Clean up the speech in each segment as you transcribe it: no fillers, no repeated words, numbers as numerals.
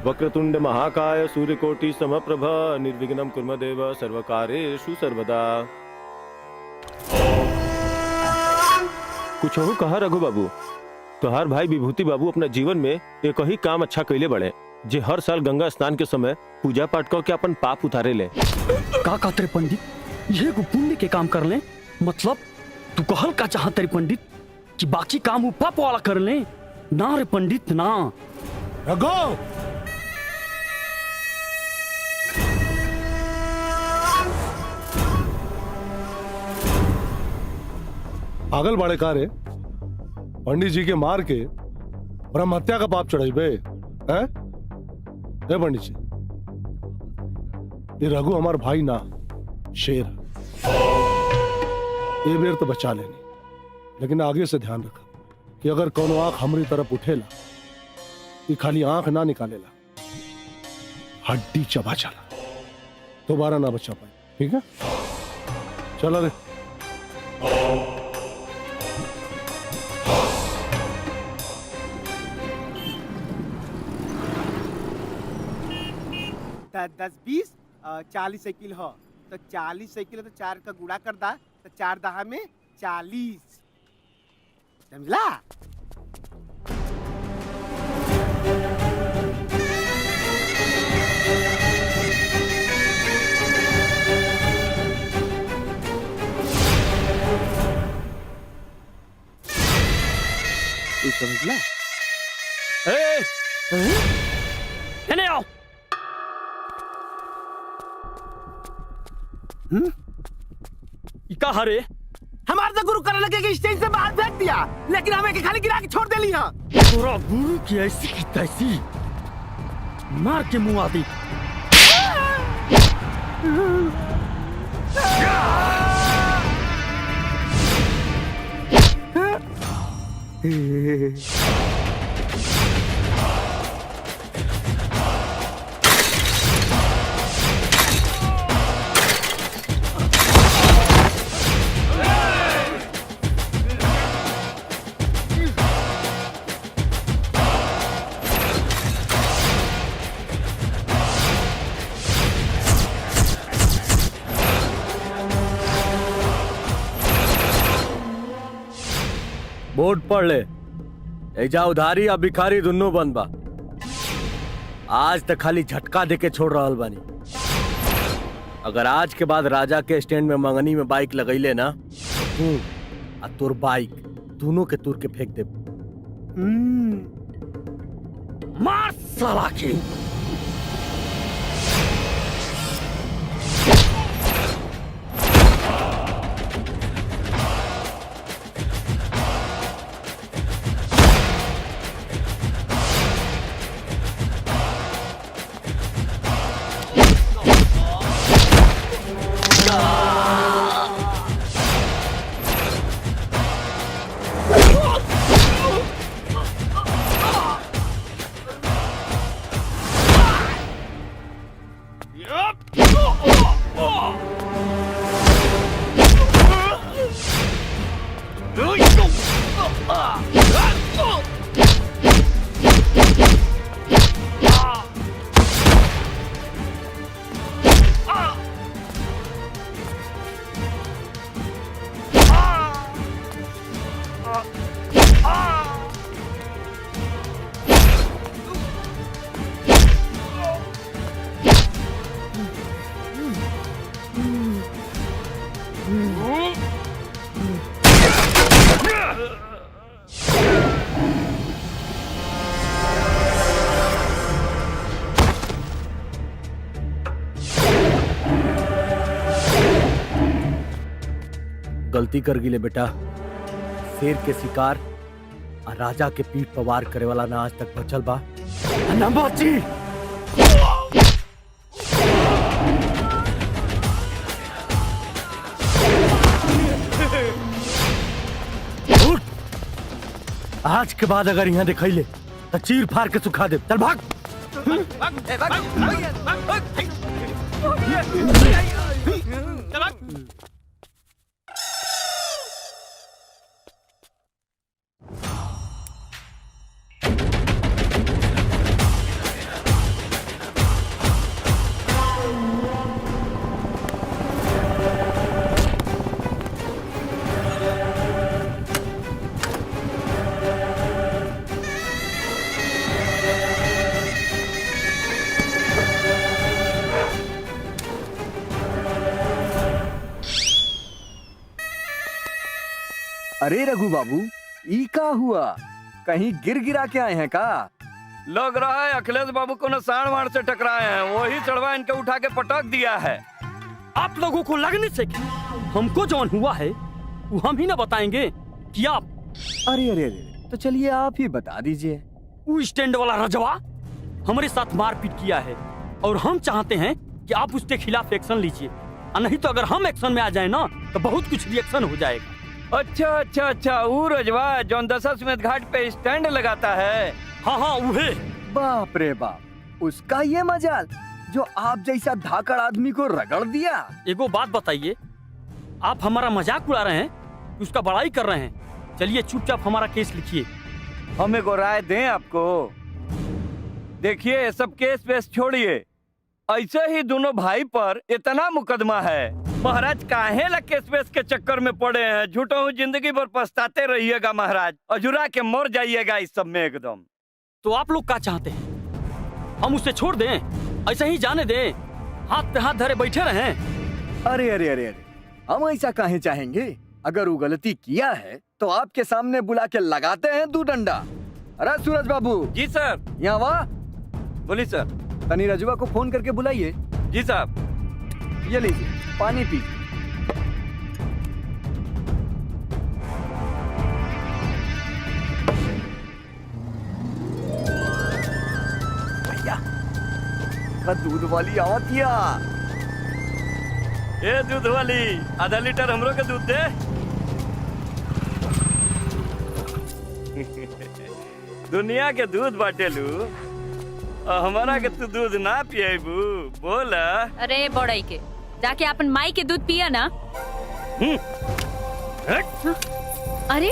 वक्रतुंड महाकाय सूर्यकोटि समप्रभ निर्विघ्नं कुर्म देव सर्वकार्येषु सर्वदा। कुछ हो कहा रघु बाबू, तोहार भाई विभूति बाबू अपना जीवन में एक ही काम अच्छा कैले बड़े, जे हर साल गंगा स्नान के समय पूजा पाठ करके अपन पाप उतारे ले। का कहते पंडित, ये पुण्य के काम कर ले? मतलब तू कहल का चाहत रे पंडित कि बाकी काम वो पाप वाला कर ले? ना रे पंडित ना। रघु पागल बाड़े का रे, पंडित जी के मार के ब्रह्म हत्या का पाप चढ़ाई बे हैं? पंडित जी, ये रघु हमार भाई ना शेर है। ये बेर तो बचा लेनी, लेकिन आगे से ध्यान रखा कि अगर कोनो आंख हमारी तरफ उठेला, ये खाली आंख ना निकालेला, हड्डी चबा चला, दोबारा ना बचा पाए। ठीक है, चलो रे। दस 20 40 साइकिल हो तो 40 साइकिल तो 4 का गुणा कर दा तो 4 दहा में 40, समझला? तू समझला? इन्हें आओ। कहा रे? हमारे तो गुरु करने लगे कि स्टेज से बाहर फेंक दिया, लेकिन हमें के खाली गिरा के छोड़ दे लिया। पूरा गुरु की ऐसी की तैसी मार के मुंह आती। बोर्ड पढ़ ले, एजा उधारी या भिखारी दुन्नो बंद बा। आज तक खाली झटका देके छोड़ रहल बानी। अगर आज के बाद राजा के स्टैंड में मंगनी में बाइक लगैले ना, तू आ तोर बाइक दोनों के तुर के फेंक दे। मार साला की। गलती कर गिले बेटा। शेर के शिकार और राजा के पीठ पर वार करे वाला ना आज तक बचल बा ना बची। आज के बाद अगर यहाँ दिखैले तो चीर फाड़ के सुखा दे। चल भाग। अरे रघु बाबू, ई का हुआ? कहीं गिर गिरा के आए हैं का? लग रहा है अखिलेश बाबू को न साण वाण से टकराए हैं, वही चढ़वा इनके उठा के पटक दिया है। आप लोगों को लगने से कि हमको जौन हुआ है वो हम ही ना बताएंगे कि आप अरे अरे अरे, तो चलिए आप ही बता दीजिए। वो स्टैंड वाला रजवा हमारे साथ मारपीट किया है और हम चाहते हैं कि आप उसके खिलाफ एक्शन लीजिए, और नहीं तो अगर हम एक्शन में आ जाए ना तो बहुत कुछ रिएक्शन हो जाएगा। अच्छा अच्छा अच्छा, वो रजवा जौन दशाश्वमेध घाट पे स्टैंड लगाता है। हाँ हाँ वही। बाप रे बाप, उसका ये मजाल जो आप जैसा धाकड़ आदमी को रगड़ दिया। एगो बात बताइए, आप हमारा मजाक उड़ा रहे हैं कि उसका बड़ाई कर रहे हैं? चलिए चुपचाप हमारा केस लिखिए। हम एगो राय दें आपको। देखिए ये सब केस वेस छोड़िए, ऐसे ही दोनों भाई पर इतना मुकदमा है। महाराज काहे ला केस वेस के चक्कर में पड़े हैं? झूठों हूँ जिंदगी भर पछताते रहिएगा महाराज, अजुरा के मर जाइएगा इस सब में एकदम। तो आप लोग क्या चाहते हैं? हम उसे छोड़ दें, ऐसे ही जाने दें, हाथ पे हाथ धरे बैठे रहें? अरे अरे अरे अरे, हम ऐसा काहे चाहेंगे? अगर वो गलती किया है तो आपके सामने बुला के लगाते हैं 2 डंडा। अरे सूरज बाबू। जी सर। यहाँ वाह। बोलिए सर। तनी रजुआ को फोन करके बुलाइए। जी साहब। ये लीजिए पानी पी। भैया दूध वाली आवतिया। ए दूध वाली, आधा लीटर हमरो के दूध दे। दुनिया के दूध बाटेलू, हमारा के तू दूध ना पिएबू? बोल। अरे बड़ाई के जाके अपन माई के दूध पिया ना। अरे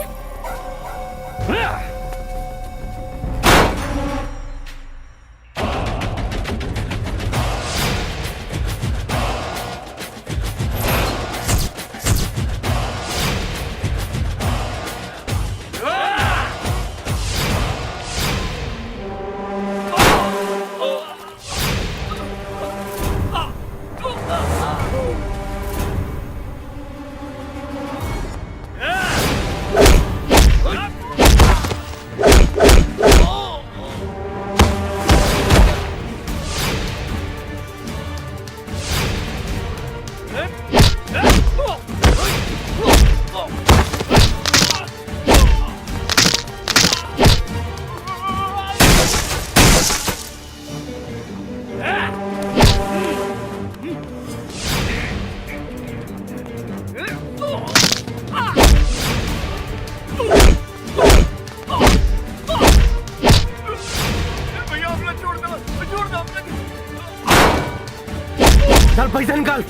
चल पैसा निकाल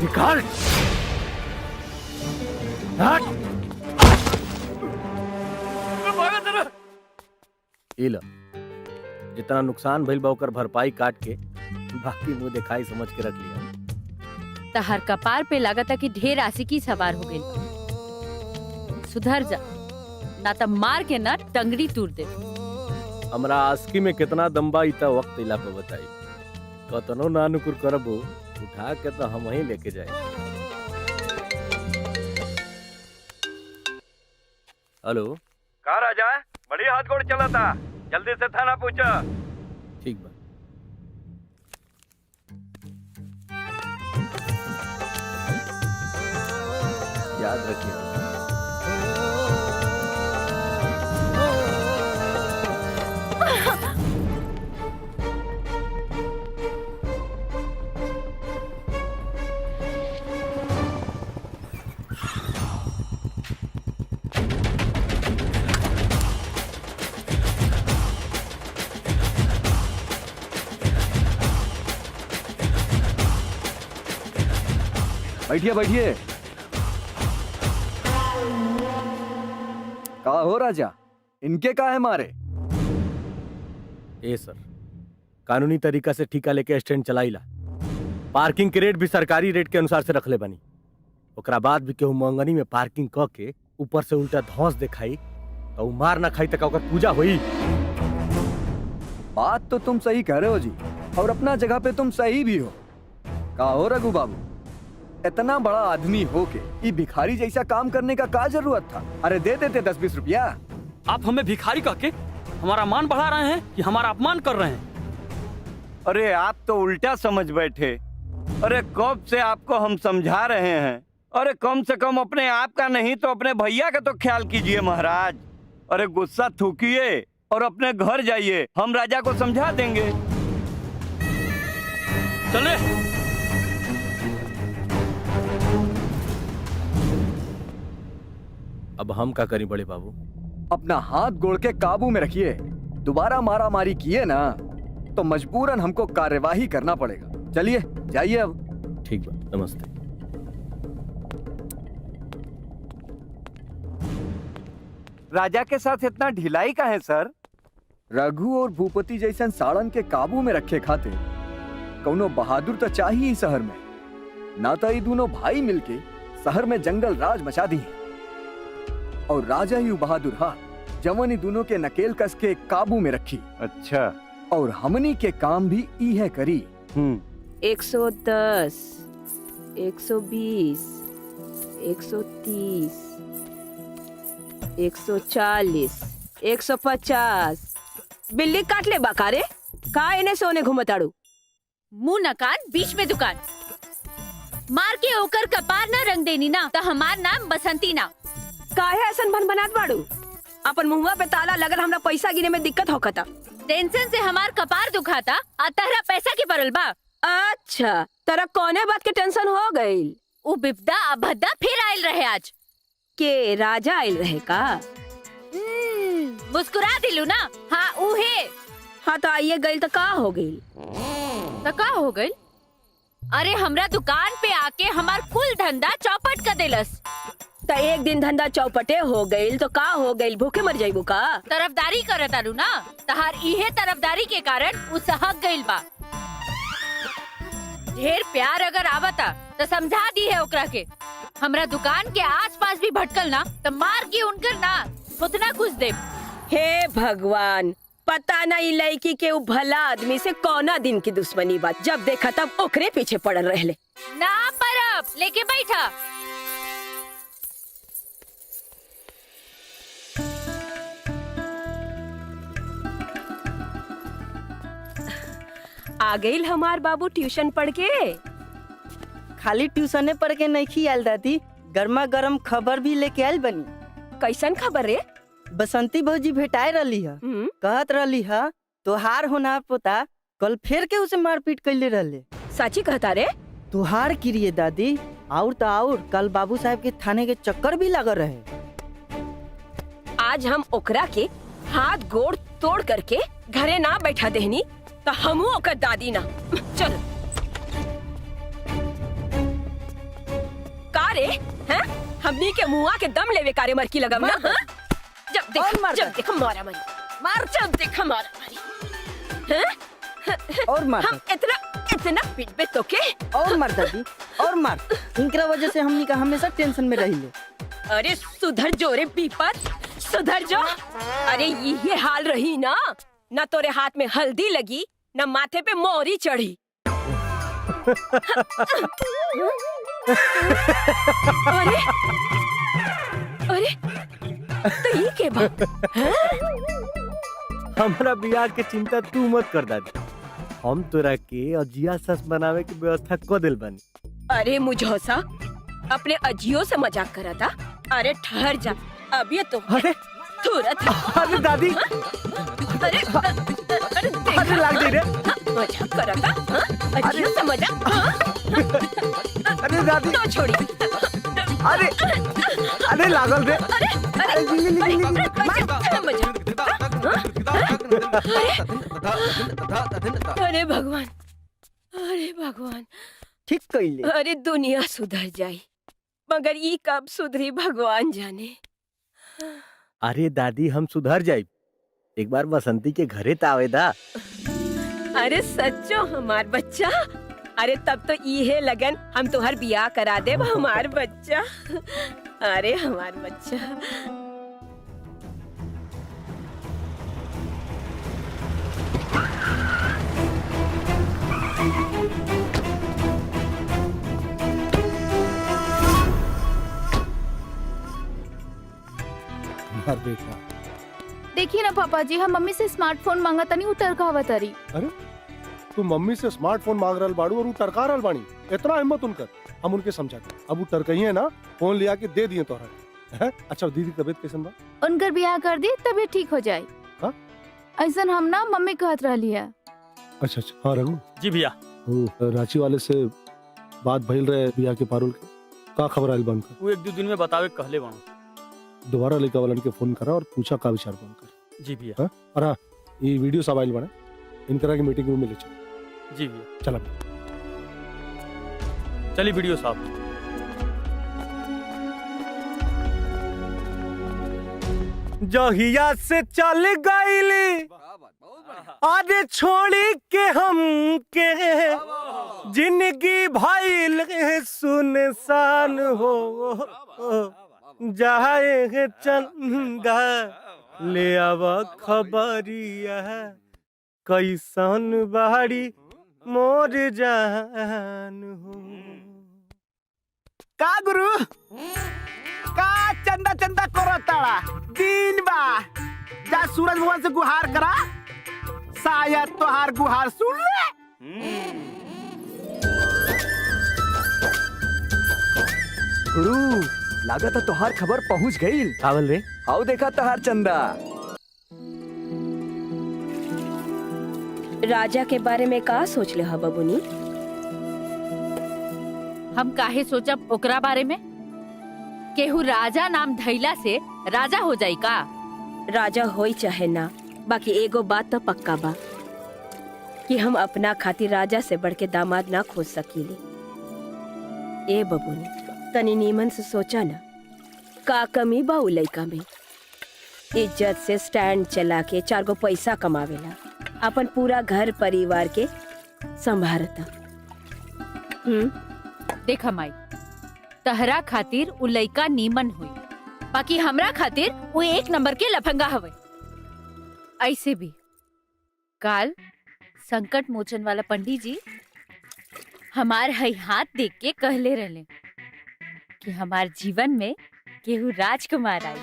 निकाल। इला जितना नुकसान भइल बा ओकर भरपाई काट के बाकी मुंह दिखाई समझ के रख लिया। तहर कपार पे लागता कि ढेर आशिकी सवार हो गई। सुधर जा, ना तो मार के ना टंगड़ी तोड़ दे। हमरा आस्की में कितना दम्बा इता वक्त इला पे बताई। कतनो नानुकुर करबो उठा के तो हम ही लेके जाए। हेलो। का राजा, बड़ी हाथ गोड़ चला था, जल्दी से थाना पहुंचा। ठीक बा। याद रखिए। बैठिए बैठिए। का हो राजा, इनके का है मारे? ए सर, कानूनी तरीका से ठेका लेके स्टैंड चलाईला। पार्किंग के रेट भी सरकारी रेट के अनुसार से रख ले बनी। ओकरा बाद भी केहू मंगनी में पार्किंग क के ऊपर से उल्टा धौंस दिखाई तो मार ना खाई तक ओकर पूजा हुई। बात तो तुम सही कह रहे हो जी, और अपना जगह पे तुम सही भी हो। का हो रघु बाबू, इतना बड़ा आदमी होके ये भिखारी जैसा काम करने का क्या जरूरत था? अरे दे देते 10-20 रुपया। आप हमें भिखारी कह के हमारा मान बढ़ा रहे हैं कि हमारा अपमान कर रहे हैं? अरे आप तो उल्टा समझ बैठे। अरे कब से आपको हम समझा रहे हैं। अरे कम से कम अपने आप का नहीं तो अपने भैया का तो ख्याल कीजिए महाराज। अरे गुस्सा थूकिए और अपने घर जाइए, हम राजा को समझा देंगे। चले। अब हम क्या करें बड़े बाबू? अपना हाथ गोड़ के काबू में रखिए। दोबारा मारा मारी किए ना तो मजबूरन हमको कार्यवाही करना पड़ेगा। चलिए जाइए अब। ठीक बा, नमस्ते। राजा के साथ इतना ढिलाई का है सर? रघु और भूपति जैसन साड़न के काबू में रखे खाते कौनो बहादुर तो चाहिए ही शहर में। ना तो ये दोनों भाई मिलके शहर में जंगल राज मचा दी है। और राजा ही बहादुर हा जवन ही दोनों के नकेल कस के काबू में रखी। अच्छा। और हमनी के काम भी ई है करी। 110, 120, 130, 140, 150। बिल्ली काट ले बाकारे। का इन्हें सोने घुमताड़ू? मुंह न कान, बीच में दुकान। मार के ओकर कपार ना रंग देनी ना तो हमार नाम बसंती ना। काहे ऐसन बन बनात बाड़ू? अपन मुंहवा पे ताला लगल, हमरा पैसा गिने में दिक्कत होकता। टेंशन से हमार कपार दुखाता आ तहरा पैसा की पड़ल बा। अच्छा, तेरा कौने बात के टेंशन हो गई? उ बिपदा अभद्दा फिर आयल रहे आज। के राजा आयल रहे का? मुस्कुरा दिलू ना। हाँ उहे। हाँ तो आइए गई तो का हो गई? तो का हो गई? अरे हमरा दुकान पे आके हमार कुल धंधा चौपट कर देलस। तो एक दिन धंधा चौपटे हो गई तो का हो गई? भूखे मर जाइबू का? तरफदारी करत आलू ना, तहार इहे तरफदारी के कारण उ सहक गइल बा। ढेर प्यार अगर आवता तो समझा दी है ओकरा के। हमरा दुकान के आसपास भी भटकल ना तो मार के उनकर ना उतना कुछ दे। हे भगवान, पता नहीं लड़की के उ भला आदमी से कौना दिन की दुश्मनी बात। जब देखा तब ओकरे पीछे पड़ल रहले। ना परब लेके बैठा। आ गई हमार बाबू ट्यूशन पढ़ के। खाली ट्यूशने पढ़ के नहीं खियाल दादी, गर्मा गर्म खबर भी लेके आयल बनी। कैसन खबर रे? बसंती भौजी भेटाए रही है। कहत रही है तोहार होना पोता कल फेर के उसे मारपीट कैले रहले। साची कहता रे? तोहार किरिए दादी। और तो और कल बाबू साहब के थाने के चक्कर भी लग रहे। आज हम ओकरा के हाथ गोड़ तोड़ करके घरे ना बैठा देहनी तो हमू ओकर दादी ना। चल का रे? हैं? हमनी के मुआ के दम लेवे कारे मरकी लगम ना? हाँ? जब देख मारा मारी मार, जब देख मारा मारी। हैं? और मार हम इतना पिटबे तो के? और मार दादी और मार। इनकरा वजह से हमनी का हमेशा टेंशन में रहिले। अरे सुधर जो रे पीपत, सुधर जो। अरे ये हाल रही ना, न तोरे हाथ में हल्दी लगी न माथे पे मोरी चढ़ी। अरे अरे तो ये के बात? हमारा बियाह के चिंता तू मत कर दादी। हम तोरा के अजिया सस बनावे की व्यवस्था कर दिल बनी। अरे मुझोसा अपने अजियो से मजाक करा था। अरे ठहर जा, अब ये तो अरे तुरंत। अरे दादी, अरे अरे अरे लाग दे रे। मजाक करा था। अजियो से मजाक। अरे दादी तो छोड़ी। अरे अरे लागल रे। अरे भगवान, अरे भगवान। ठीक कैले। अरे दुनिया सुधर जाई मगर ई कब सुधरी भगवान जाने। अरे दादी हम सुधर जाए। एक बार बसंती के घरे तावेदा। अरे सच्चो हमार बच्चा। अरे तब तो ये लगन हम तुहर बियाह करा दे हमार बच्चा। अरे हमार बच्चा। बेटा। देखिए ना पापा जी, हम मम्मी से स्मार्टफोन मांगा तनी उतर कहावा तारी। अरे तू मम्मी से स्मार्टफोन मांग रहल बाड़ू और वो टरका रहल बानी। इतना हिम्मत उनकर, हम उनके समझाते। अब वो टरकही है ना, फोन लिया के दे दिए तोहरा। हैं? अच्छा दीदी तबीयत कैसन बा? उनकर ब्याह कर दी तबीयत ठीक हो जाए। हाँ? ऐसा हम ना मम्मी कहत रही है। अच्छा अच्छा। हाँ रघु, जी भैया। वो रांची वाले से बात भइल रहे बिया के पारुल के, का खबर आइल बा उनका? वो 1-2 दिन में बतावे कहले बानो। दोबारा लड़का वालन के फोन करा और पूछा का विचार बा उनका। जी भैया। हाँ? और हाँ, ये वीडियो सब आइल बने, इनकरा की मीटिंग में मिले चल। जी भैया। चला चलिए वीडियो साहब। जहिया से चल गईली आदे छोड़ी के हम के जिंदगी भइल सुनसान हो जाए चंगा ले अब खबरिया कैसन बाड़ी मोर जान हो। का गुरु का चंदा चंदा करो ताड़ा दिन बा, जा सूरज भगवान से गुहार करा, शायद तोहार गुहार सुन ले। गुरु लागत है तोहार खबर पहुंच गई। कावल रे आओ देखा तोहार चंदा। राजा के बारे में का सोच ले हा बबुनी? हम काहे सोचब ओकरा बारे में? केहू राजा नाम धैला से राजा हो जाई का? राजा होई चाहे ना, बाकी एगो बात तो पक्का बा कि हम अपना खातिर राजा से बढ़ के दामाद ना खोज सकीले। ए बबुनी तनी नीमन से सोचा ना, का कमी बा उ लइका में? इज्जत से स्टैंड चला के 4 गो पैसा कमावेला, अपन पूरा घर परिवार के संभारता। देखा माई, तहरा खातिर उ लइका नीमन हुई, बाकी हमरा खातिर वो 1 नंबर के लफंगा हवे। ऐसे भी काल संकट मोचन वाला पंडित जी हमार हई हाथ देख के कहले रहले कि हमार जीवन में केहू राजकुमार आई।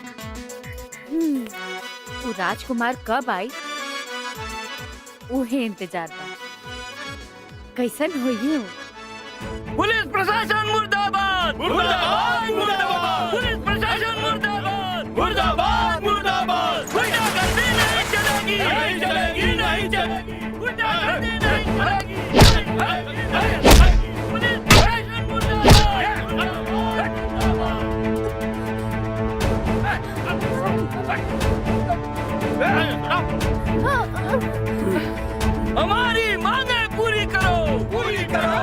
वो राजकुमार कब आई उहे इंतजार बा। कैसन होई? पुलिस प्रशासन मुर्दाबाद मुर्दाबाद मुर्दाबाद, पुलिस प्रशासन मुर्दाबाद मुर्दाबाद मुर्दाबाद। गुंडागर्दी नहीं चलेगी, नहीं चलेगी, नहीं चलेगी, गुंडागर्दी नहीं चलेगी। पुलिस प्रशासन मुर्दाबाद। हमारी मांगे पूरी करो, पूरी करो।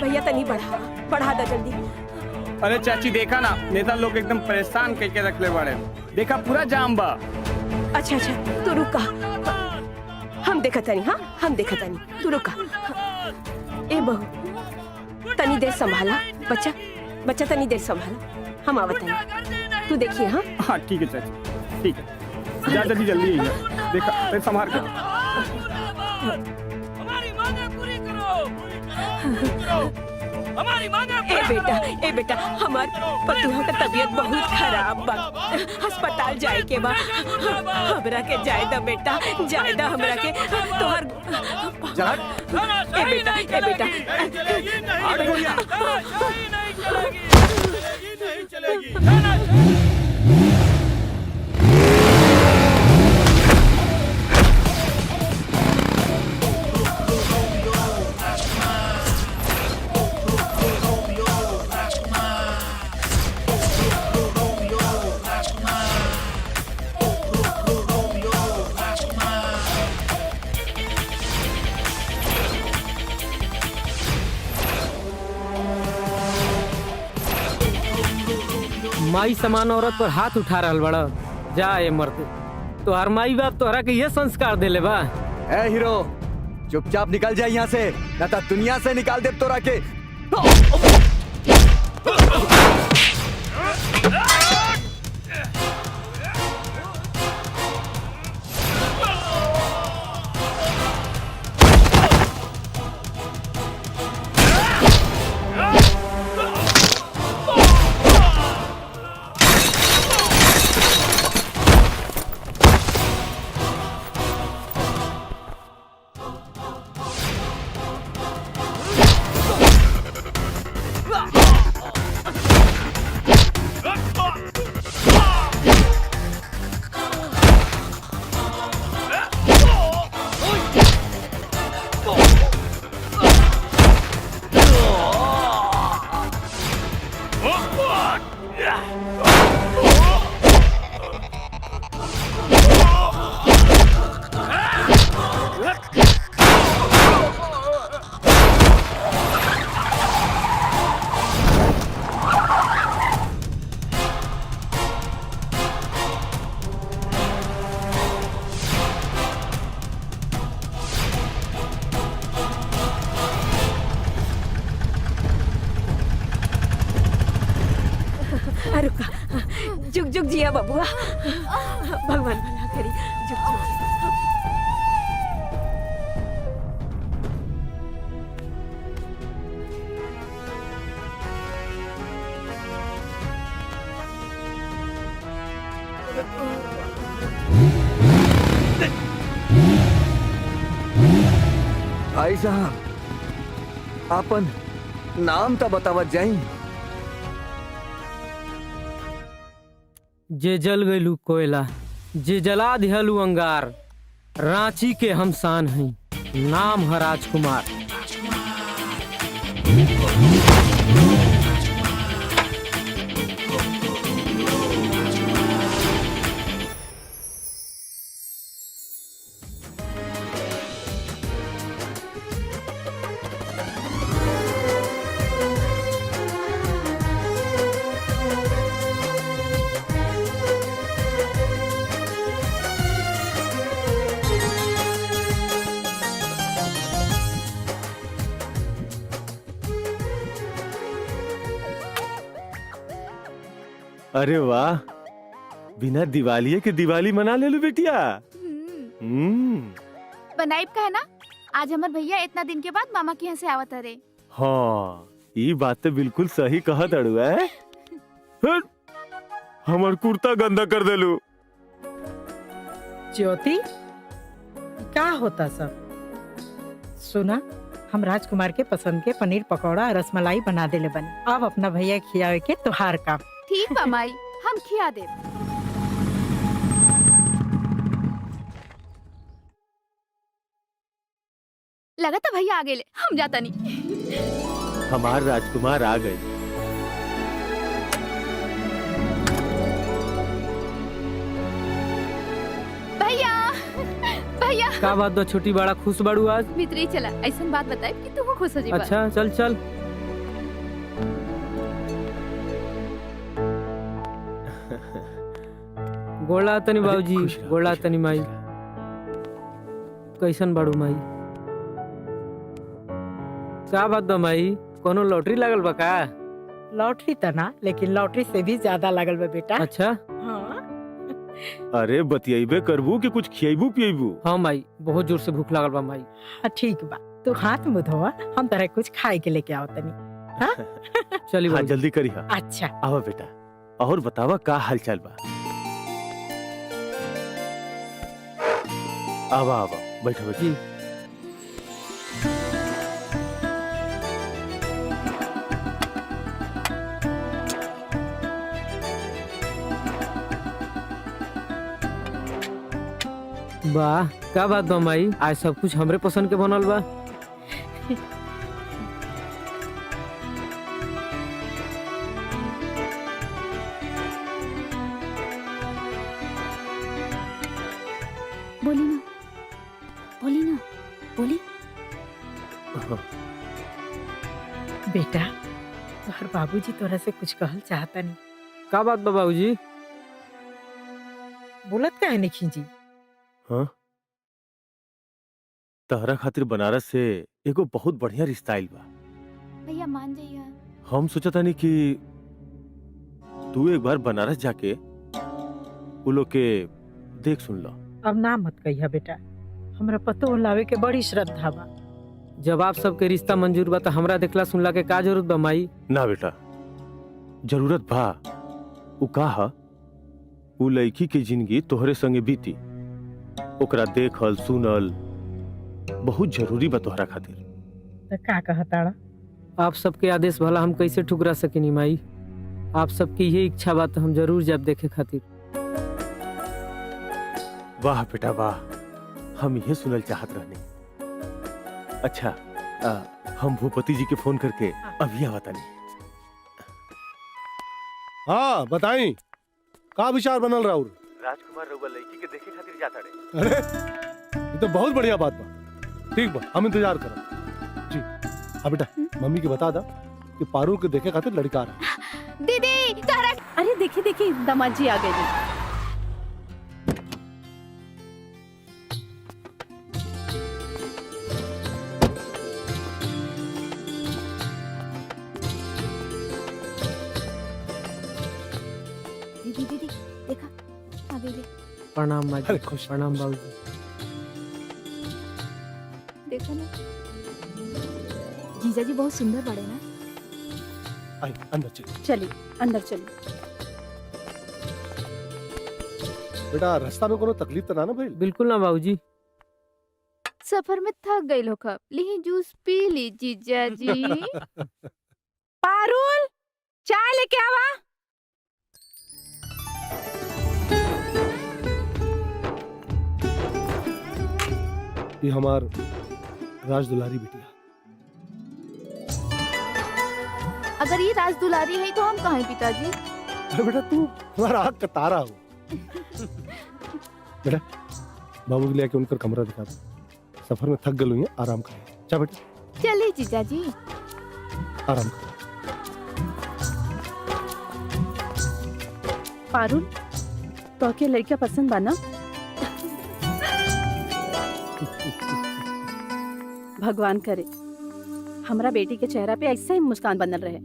भैया तनी बढ़ा दो जल्दी। अरे चाची देखा ना, नेता लोग एकदम परेशान करके रख ले बड़े। देखा पूरा जाम बा। अच्छा तू रुका, हम देखा तनी। हाँ हम देखा तनी, तू रुका। ए बहू तनी देर संभाला, बच्चा तनी देर संभाला, हम आवत तनी, तू देखिए। हाँ हाँ ठीक है चाची, ठीक है। जा जल्दी जल्दी देखा, संभाल कर। हमारी मांगे पूरी करो, हमारी मांगे। ए बेटा हमार पतुहा का तबीयत बहुत खराब बा, अस्पताल जाए के बा, हमरा के जाए दा बेटा, जाए दा हमरा के। तोहर ए बेटा नहीं चलेगी। माई समान औरत पर हाथ उठा रहल बड़ा। जा ए मर्द, तोहर माई बाप तोहरा के ये संस्कार देले बा। ए हीरो चुपचाप निकल जाए यहाँ से, न तो दुनिया से निकाल दे तोरा के। जिया बबुआ, भगवान भला करी। जुग जुग। भाई साहब, आपन नाम तो बतावत जाई। जे जल गइलू कोयला, जे जला दिहलू अंगार, रांची के हम शान हई, नाम है राजकुमार। अरे वाह, बिना दिवाली के दिवाली मना ले लू बेटिया। बनाइब का है ना, आज हमार भैया इतना दिन के बाद मामा के यहाँ से आवत रे। हाँ, ये बात तो बिल्कुल सही कहा तड़ुआ है। हमार कुर्ता गंदा कर देलू। ज्योति, क्या होता सब? सुना, हम राजकुमार के पसंद के पनीर पकौड़ा और रसमलाई बना देले बने। अब अपना भैया खियावे के तुहार काम। ठीक बा माई, हम खिया दे। लगा था भैया आ गए, हम जाता नहीं। हमार राजकुमार आ गए। भैया, भैया। का बात बा छोटी बड़ा खुश बाड़ू आज? भीतर ही चला, ऐसा बात बताए कि तू खुश हो जाए। अच्छा चल चल। गोला तनी बाबूजी, गोला तनी माई। कैसन बाड़ू माई? क्या बात बा माई, कोनो लॉटरी लागल बा का? लॉटरी तो ना, लेकिन लॉटरी से भी ज्यादा लागल बा बेटा। अच्छा। हाँ। अरे बतियाइबे करबू कि कुछ खियाइबू पियाइबू? हाँ माई, बहुत जोर से भूख लागल बा माई। हाँ ठीक बा, तू हाथ मुंह धोवा, हम तरह कुछ खाए के लेके आओ तनी। हाँ? चली हाँ, जल्दी करी। हाँ अच्छा। आवा बेटा, और बतावा का हालचाल बा? आवा आवा, बैठो बैठो। जी। वाह, क्या बात बा माई, आज सब कुछ हमरे पसंद के बनल बा। बोली ना, बोली ना, बोली। बेटा, तोहर बाबूजी तोरा से कुछ कहल चाहता नहीं। का बात बा बाबूजी? बोलत काहे नहीं खींची? हाँ, तहरा खातिर बनारस से एगो बहुत बढ़िया रिश्ता आइल बा। भैया मान जाइए। हम सोचता नहीं कि तू एक बार बनारस जाके उ लोग के देख सुन लो। अब ना मत कहिया बेटा, हमरा पतो लावे के बड़ी श्रद्धा बा। जब आप सबके रिश्ता मंजूर बा तो हमरा देखला सुनला के का जरूरत बा माई? ना बेटा, जरूरत बा। उ कहा उ लड़की की जिंदगी तोहरे संगे बीती, ओकरा देखल सुनल बहुत जरूरी बा तोहरा खातिर। तो का कहताड़ा? आप सबके आदेश भला हम कैसे ठुकरा सकेनी माई? आप सबकी ये इच्छा बात हम जरूर जाब देखे खातिर। वाह बेटा वाह, हम ये सुनल चाहत रहने। अच्छा, हम भूपति जी के फोन करके अभी आवता नहीं। हाँ बताई, का विचार बनल राउर? राजकुमार रउआ लड़की के देखे खातिर जाता रे। अरे ये तो बहुत बढ़िया बात बा। ठीक बा, हम इंतजार करब। जी हाँ बेटा, मम्मी के बता दा कि पारू के देखे खातिर लड़का रहा। दीदी तारा। अरे देखी देखी, दामाद जी आ गए। दीदी दीदी, प्रणाम माँ जी। अरे खुश प्रणाम बाबूजी। देखो ना जीजा जी बहुत सुंदर बड़े ना। आई अंदर चलिए। चलिए अंदर चलिए। बेटा रास्ता में कोनो तकलीफ तो ना ना भाई? बिल्कुल ना बाबूजी। सफर में थक गई लो कब ली जूस पी ली जीजा जी। पारुल चाय लेके आवा। ये हमार राज दुलारी बिटिया। अगर ये राज दुलारी है तो हम कहाँ हैं पिताजी? अरे बेटा तू हमारा आँख का तारा हो। बेटा बाबू के लिए आके उनका कमरा दिखा दो। सफर में थक गई है, आराम करें। जा बेटा चलिए जीजा जी। आराम करो। पारुल तो के लड़का पसंद बना? भगवान करे हमरा बेटी के चेहरा पे ऐसे ही मुस्कान बनल रहे।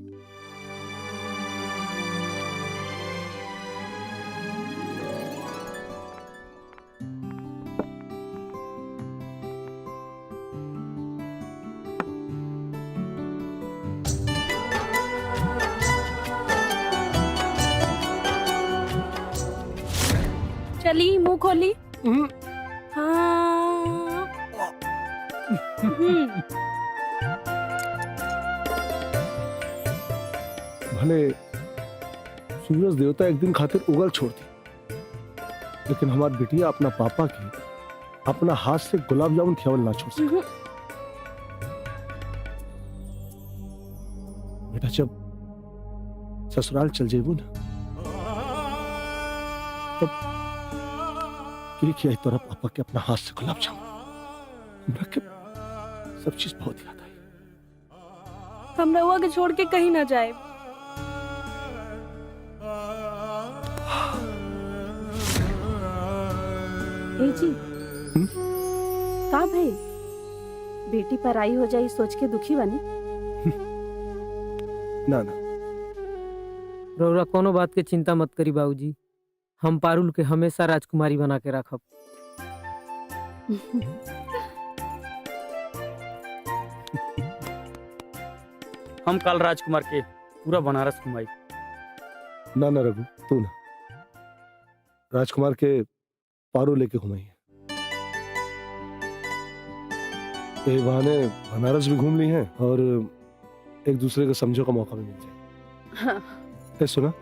चली मुंह खोली। हाँ। भले सूरज देवता एक दिन खातिर उगल छोड़ती, लेकिन हमारी बिटिया अपना पापा के अपना हाथ से गुलाब जामुन खियावल ना छोड़ सके। बेटा जब ससुराल चल जेबू ना तब खियाई तोरा पापा के अपना हाथ से गुलाब जामुन। हमरा के सब चीज बहुत याद आई। हम रहुआ के छोड़ के कहीं ना जाए। ए जी का भाई बेटी पर आई हो जाए सोच के दुखी बनी? ना ना रौरा कोनो बात के चिंता मत करी बाबूजी। हम पारुल के हमेशा राजकुमारी बना के रखब। हम कल राजकुमार के पूरा बनारस घुमाई। ना ना रघु तू ना, राजकुमार के पारो लेके घुमाई। ये बहाने बनारस भी घूम ली हैं और एक दूसरे को समझो का मौका भी मिल जाए। हाँ। सुना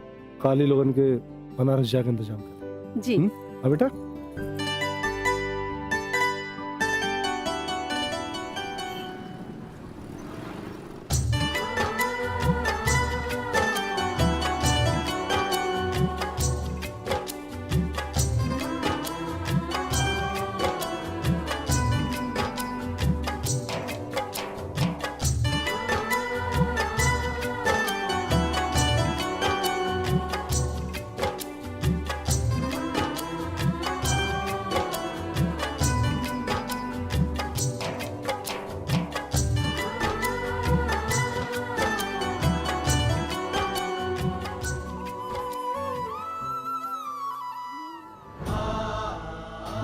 काली लोगन के बनारस जाके इंतजाम कर जी। हाँ बेटा।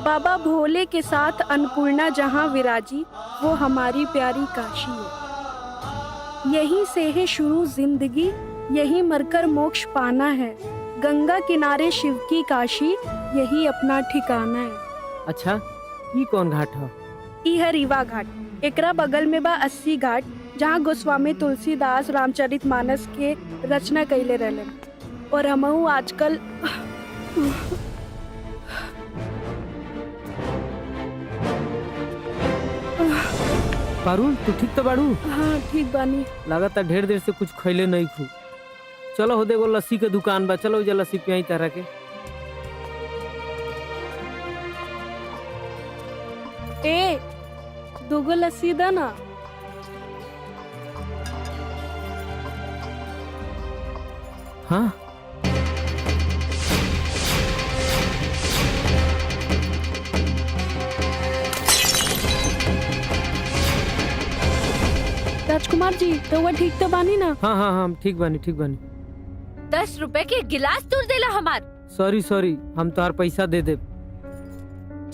बाबा भोले के साथ अन्नपूर्णा जहाँ विराजी, वो हमारी प्यारी काशी है। यहीं से है शुरू जिंदगी, यहीं मरकर मोक्ष पाना है। गंगा किनारे शिव की काशी, यही अपना ठिकाना है। अच्छा ये कौन घाट है? ई है रीवा घाट। एकरा बगल में बा 80 घाट, जहाँ गोस्वामी तुलसीदास रामचरितमानस के रचना कैले रहलन। और हमहू आजकल पारुल तू ठीक तो बाड़ू? हाँ ठीक बानी। लगातार ढेर देर से कुछ खैले नहीं खू। चलो हो देखो लस्सी के दुकान बा, चलो जा लस्सी पियाई तरह के। ए दोगो लस्सी दा ना। हाँ राजकुमार जी तो वो ठीक तो बानी ना? हाँ हाँ हाँ ठीक बानी ठीक बानी। 10 रुपए के गिलास तोड़ देला हमार। सॉरी सॉरी, हम तोहार पैसा दे दे।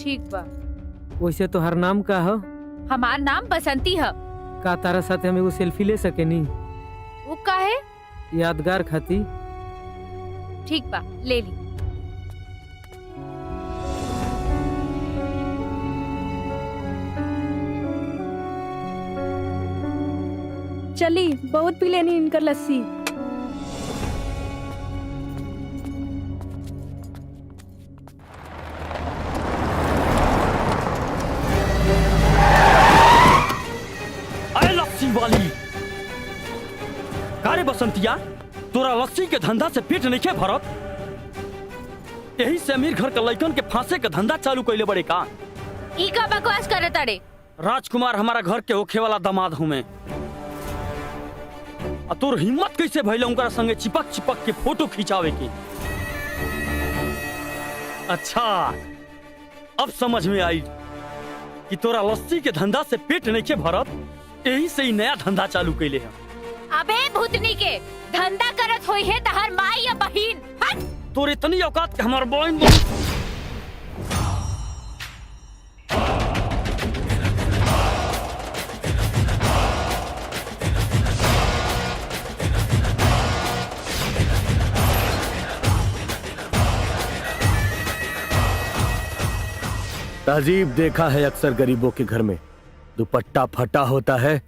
ठीक बा। वैसे तो हर नाम का हो? हमार नाम बसंती है। का तारा साथे हम एगो सेल्फी ले सके नी? वो का है? यादगार खाती। ठीक बा, ले ली। चली, बहुत पी लेनी इनकर लस्सी। अरे लस्सी वाली, कारे बसंतिया, तोरा लस्सी के धंधा से पेट नहीं भरत? यही से अमीर घर के लड़कन के फांसे के धंधा चालू कैले बड़े का? ई का बकवास करे तारे? राजकुमार हमारा घर के होखे वाला दामाद हूँ मैं। तोर हिम्मत कैसे भइले उनका संगे चिपक चिपक के फोटो खिंचावे की? अच्छा, अब समझ में आई कि तोरा लस्सी के धंधा से पेट नहीं भरत, यही से ही नया धंधा चालू कैले है। अबे भूतनी के, धंधा करत होई है तहर माई या बहिन। हट! तोर इतनी औकात के हमार बहन तहजीब देखा है अक्सर गरीबों के घर में, दुपट्टा फटा होता है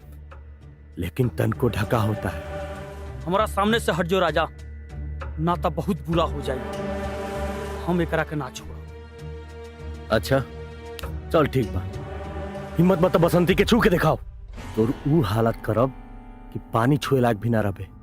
लेकिन तन को ढका होता है। हमारा सामने से हट जो राजा, नाता बहुत बुरा हो जाए। हम एकरा के ना छोड़। अच्छा चल ठीक बा, हिम्मत मत बसंती के छू के दिखाओ, तो ऊ हालत करब कि पानी छुए लायक भी ना रहे।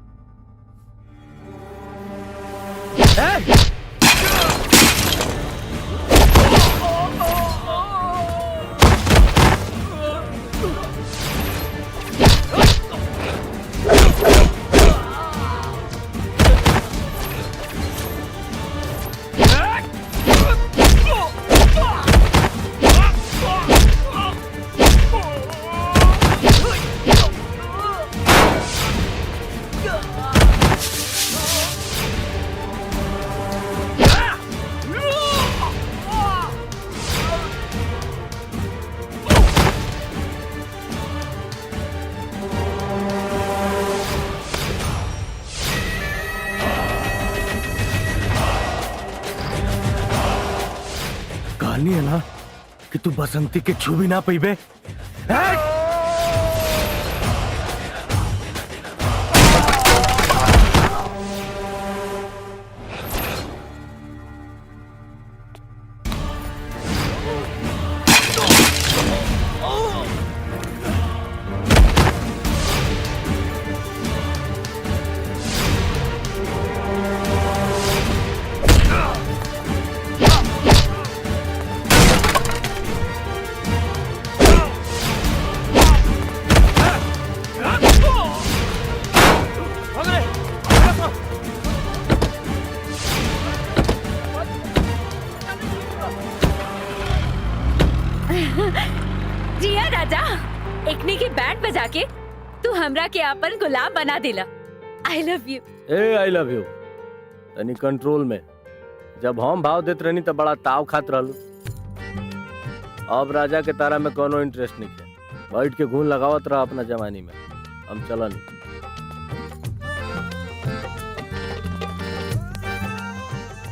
है ना कि तू बसंती के छू भी ना पीबे। जिया राजा, एकने की बैंड बजा के तू हमरा के अपन गुलाम बना दिला। आई love you. A I love you तनी कंट्रोल में। जब हम भाव देत रहनी तो बड़ा ताव खात रहलू। अब राजा के तारा में कोनो इंटरेस्ट नहीं है। बैठ के घून लगावत रहा अपना जवानी में। हम चलन।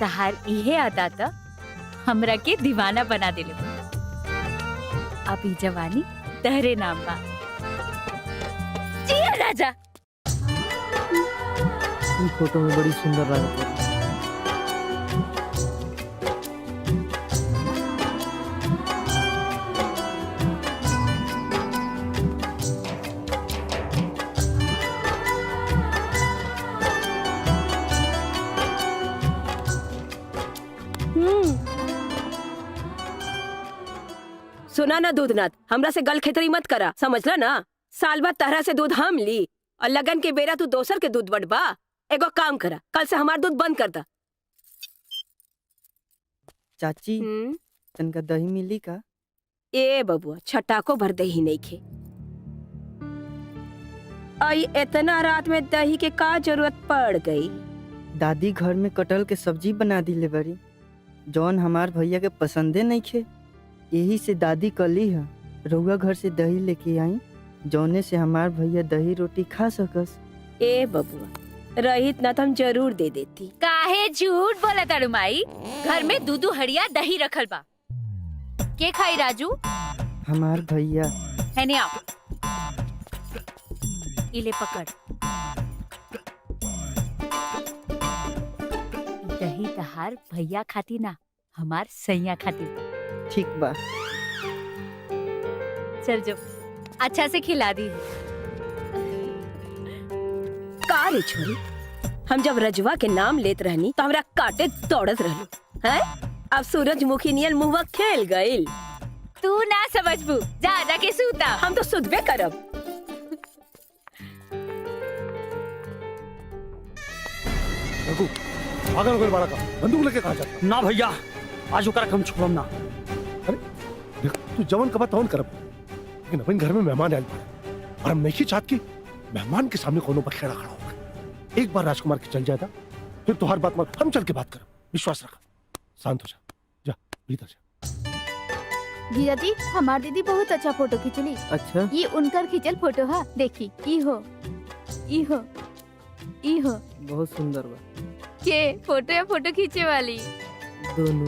तहार इहे आदा था हमरा के दीवाना बना दिले। अभी जवानी तहरे नाम बा। जिया राजा। ये फोटो में बड़ी सुंदर लागत है। सुना ना दूधनाथ, हमरा से गल खेतरी मत करा, समझला ना। साल बाद तहरा से दूध हम ली और लगन के बेरा तू दोसर के दूध बटबा। एगो काम करा, कल से हमार दूध बंद कर दा। चाची तनका दही मिली का? ए बबुआ, छटाको भर दही नहीं खे। आई इतना रात में दही के का जरूरत पड़ गई? दादी घर में कटहल के सब्जी बना दिले बड़ी, जौन हमार भैया के पसंदे नहीं खे। यही से दादी कली है रउआ घर से दही लेके आई जौने से हमार भैया दही रोटी खा सकस। ए बबुआ रहित ना तो हम जरूर दे देती। काहे झूठ बोला तारू माई, घर में दूधू हड़िया दही रखल बा। के खाई राजू? हमार भैया। है नहीं आओ, इले पकड़। दही तहार भैया खाती ना, हमार सैया खाती। ठीक बा। चल जो अच्छा से खिला दी। का रे छोरी, हम जब रजवा के नाम लेत रहनी तो हमरा काटे दौड़त रहलू हैं? अब सूरजमुखी नियन मुहवा खेल गइल। तू ना समझबू, जा जाके सूता। हम तो सुतबे करब। रघु पागल कोई बड़ा का बंदूक लेके कहाँ जाता? ना भैया, आज ओकरा हम छोड़म ना। अरे देख तू जवन कबा तवन करब, लेकिन अपन घर में मेहमान आयल बा और हम नहीं चाहत कि मेहमान के सामने कोनो बखेड़ा खड़ा होगा। एक बार राजकुमार के चल जाता फिर तुहार बात मान, हम चल के बात करब। विश्वास रख, शांत हो जा भीतर जा। जीजा जी हमार दीदी बहुत अच्छा फोटो खींचली। अच्छा ये उनकर खींचल फोटो है, देखी ई हो ई हो ई हो। बहुत सुंदर बा। के फोटो या फोटो खींचे वाली दोनों।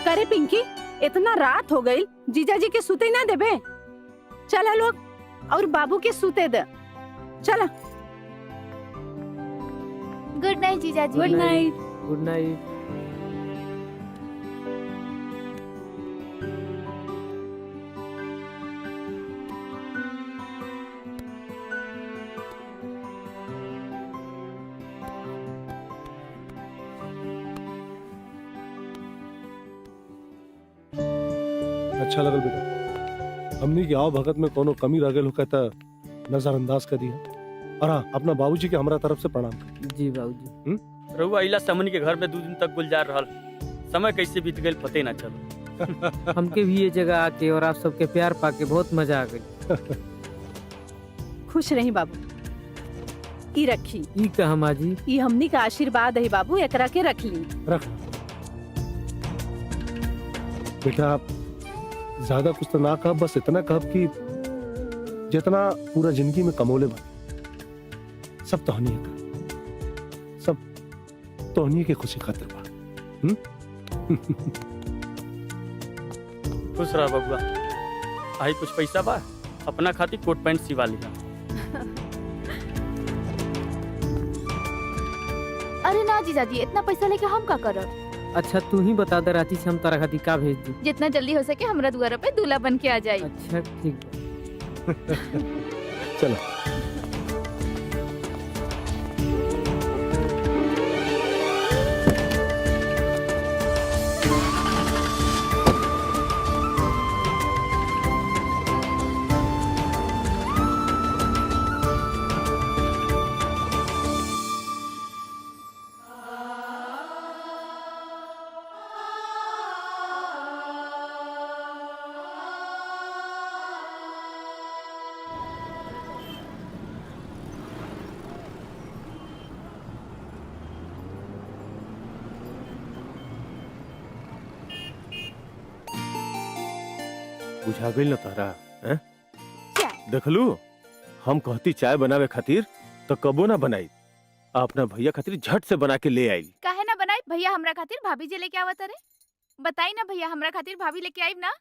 करे पिंकी, इतना रात हो गई, जीजा जी के सूते ना देबे। चला लोग और बाबू के सूते दे। चला। गुड नाइट जीजा जी। Good night. Good night. अच्छा लगल बेटा, हमनी के आओ भगत में कोनो कमी रह गइल हो कहता नजरअंदाज कर दिया। और हाँ, अपना बाबूजी के हमरा तरफ से प्रणाम कर। जी बाबूजी। रहुआ इला समन के घर में 2 दिन तक गुलजार रहल, समय कैसे बीत गइल पते ना चलो। हमके भी ये जगह आके और आप सबके प्यार पाके बहुत मजा आ गई। खुश रही बाबू। ई रखी। ई कहा माँ जी? ई हमनी का आशीर्वाद है बाबू, एकरा के रख ली। रख बेटा, ज्यादा कुछ तो ना कह, बस इतना कह कि जितना पूरा जिंदगी में कमोले बने सब तोहनीय का, सब तोहनीय के खुशी खातिर बा। खुश रह बबुआ। आई कुछ पैसा बा, अपना खातिर कोट पैंट सिवा लिया। अरे ना जीजा जी, इतना पैसा लेके हम का करब? अच्छा तू ही बता दे राती से हम तारा खातिर का भेज दी। जितना जल्दी हो सके हमरा द्वारा पे दूल्हा बन के आ जाए। अच्छा ठीक है। चलो। बुझा गई न तारा? देखलू, हम कहती चाय बनावे खातिर तो कबो ना बनाई, अपना भैया खातिर झट से बना के ले आई। काहे ना बनाई? भैया हमरा खातिर भाभी जी लेके आवत रे। बताई ना भैया, हमरा खातिर भाभी लेके आई ना।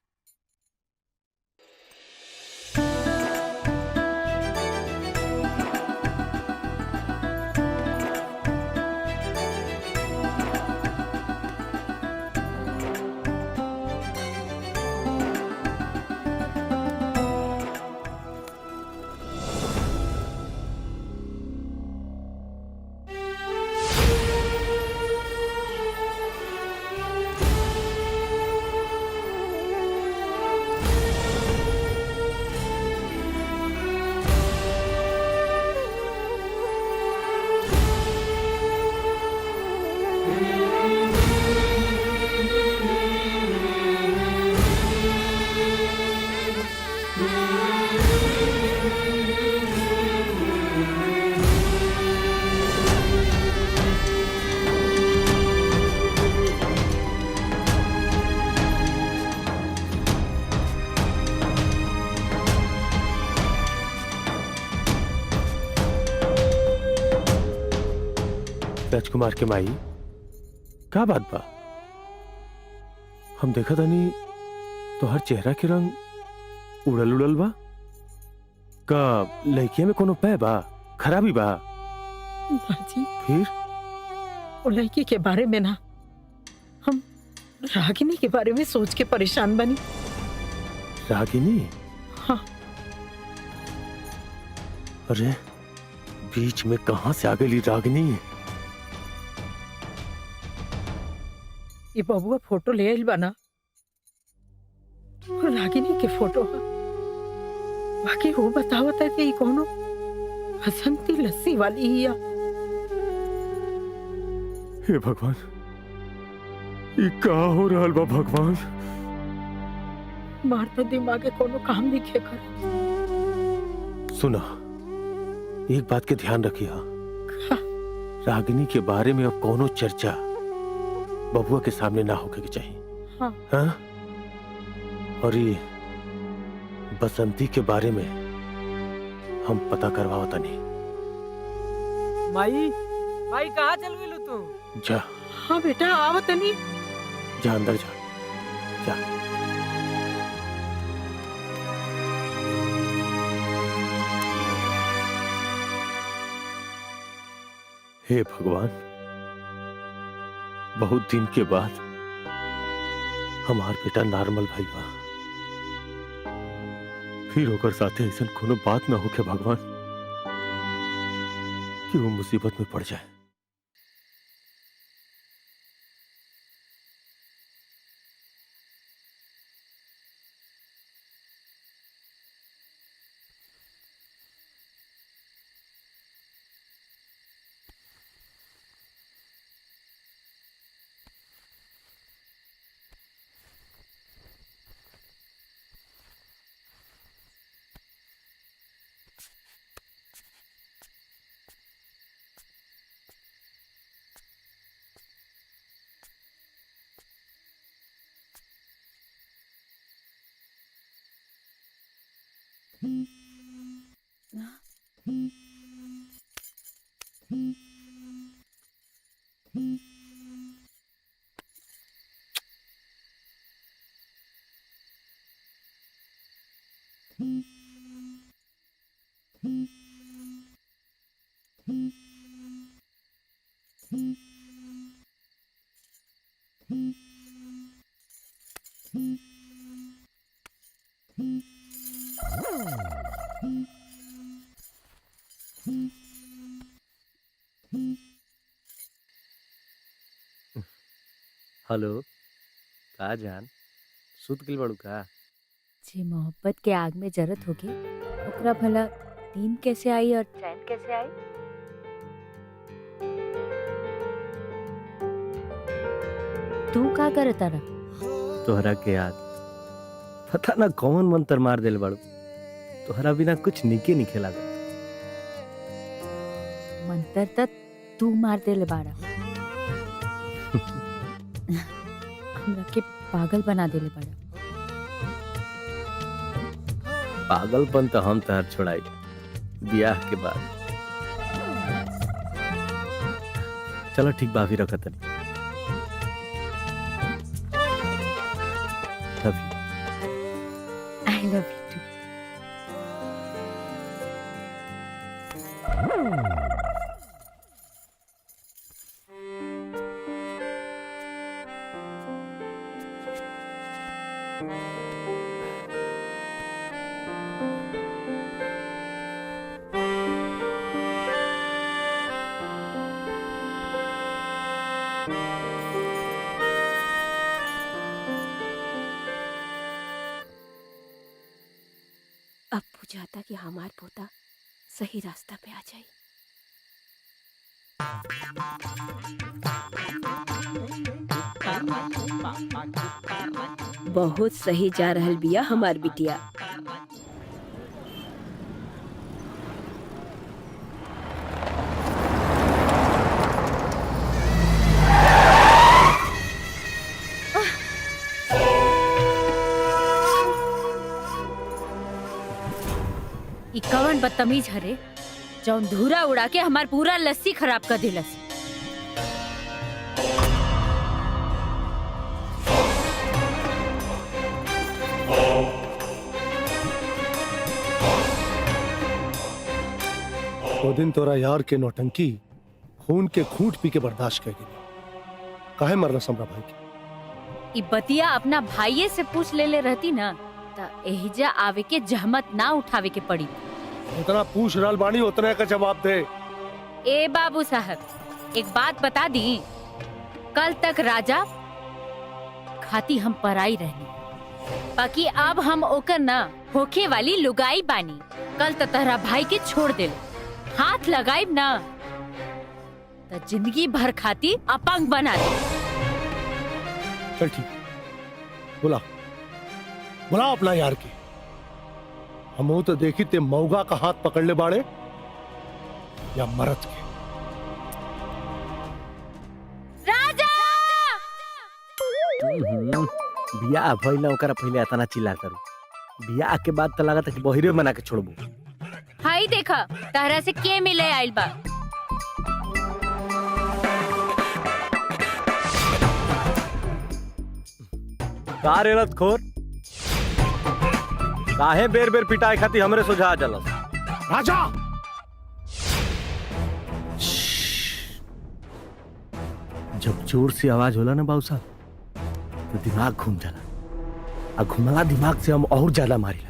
राजकुमार के माई का बात बा? हम देखा तानी तो हर चेहरा के रंग उड़ल उड़ल बा। का लड़किया में कोनो पै बा, खराबी बा? बाजी फिर वो लड़की के बारे में ना, हम रागिनी के बारे में सोच के परेशान बनी। रागिनी? हाँ। अरे बीच में कहां से आ गई रागिनी? ये बबुआ फोटो ले आइल बना, रागिनी के फोटो है। बाकी वो बतावता कि ये कोनो हसंती लस्सी वाली ही है। हे भगवान, ये का हो रहा बा भगवान? मार तो दिमागे कोनो काम नहीं खे कर। सुना, एक बात के ध्यान रखिए, रागिनी के बारे में अब कोनो चर्चा बबुआ के सामने ना होके चाहिए। हाँ। हाँ? और ये बसंती के बारे में हम पता करवावता नहीं। माई माई कहाँ चल गई तू? जा। हाँ बेटा आवत नहीं। जा अंदर जा, जा। हे भगवान, बहुत दिन के बाद हमार बेटा नॉर्मल भाई बा। फिर होकर साथे ऐसा कोनो बात ना होके भगवान कि वो मुसीबत में पड़ जाए। हेलो, का जान सुत गइल बड़ू का? जे मोहब्बत के आग में जरत होगी ओकरा भला नींद कैसे आई और चैन कैसे आई? तू का करता रहा? तोहरा के याद पता ना कौन मंत्र मार दिल बड़ू। तोहरा बिना कुछ निके नहीं खेला। मंतर तक तू मार देले बाड़ा। हमरा के पागल बना देले बाड़ा। पागलपन तो हम तहर छोड़ाई ब्याह के बाद। चलो ठीक बाफी रखत नहीं। Love you. I love you too. अब बुझाता कि हमार पोता सही रास्ता पे आ जाए। बहुत सही जा रहल बिया हमार बिटिया। ई कवन बदतमीज हरे जौन धूरा उड़ा के हमार पूरा लस्सी खराब कर दिलस। वो दिन तोरा यार के नौटंकी खून के खूंट पी के बर्दाश्त कर गई। काहे मरना समरा भाई के? ई बतिया अपना भाईये से पूछ ले रहती ना त एहिजा आवे के जहमत ना उठावे के पड़ी। उतना पूछ रहल बानी उतने का जवाब दे। ए बाबू साहब एक बात बता दी, कल तक राजा खाती हम पराई रहनी, बाकी अब हम ओकर ना होखे वाली लुगाई बानी। कल त तहरा भाई के छोड़ दे, हाथ लगाई ना तो जिंदगी भर खाती अपंग बना दे। चल ठीक, बुला बुला अपना यार के। हम तो देखी ते मौगा का हाथ पकड़ ले बाड़े या मरद के। राजा बियाह भइला ओकरा पहिले इतना चिल्ला करू, बियाह के बाद तो लागत कि बहिरे बना के छोड़बू। हाई देखा तहरा से के मिले आइल बा। का रे खोर, काहे बेर बेर पिटाई खाती हमरे सुझा जलस। राजा जब जोर से आवाज होला ना बाबू साहब तो दिमाग घूम जाला, और घुमला दिमाग से हम और ज्यादा मारिला।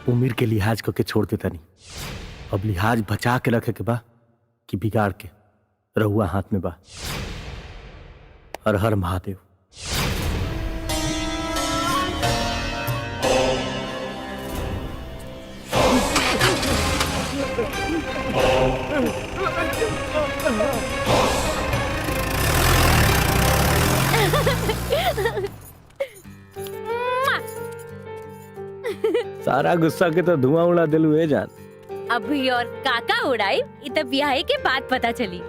उम्र के लिहाज करके छोड़ देता नहीं, अब लिहाज बचा के रखे के बा कि बिगाड़ के रहुआ हाथ में बा। हर हर महादेव। सारा गुस्सा के तो धुआं उड़ा दिलू है जान। अभी और काका उड़ाई इत ब्याह के बाद पता चली।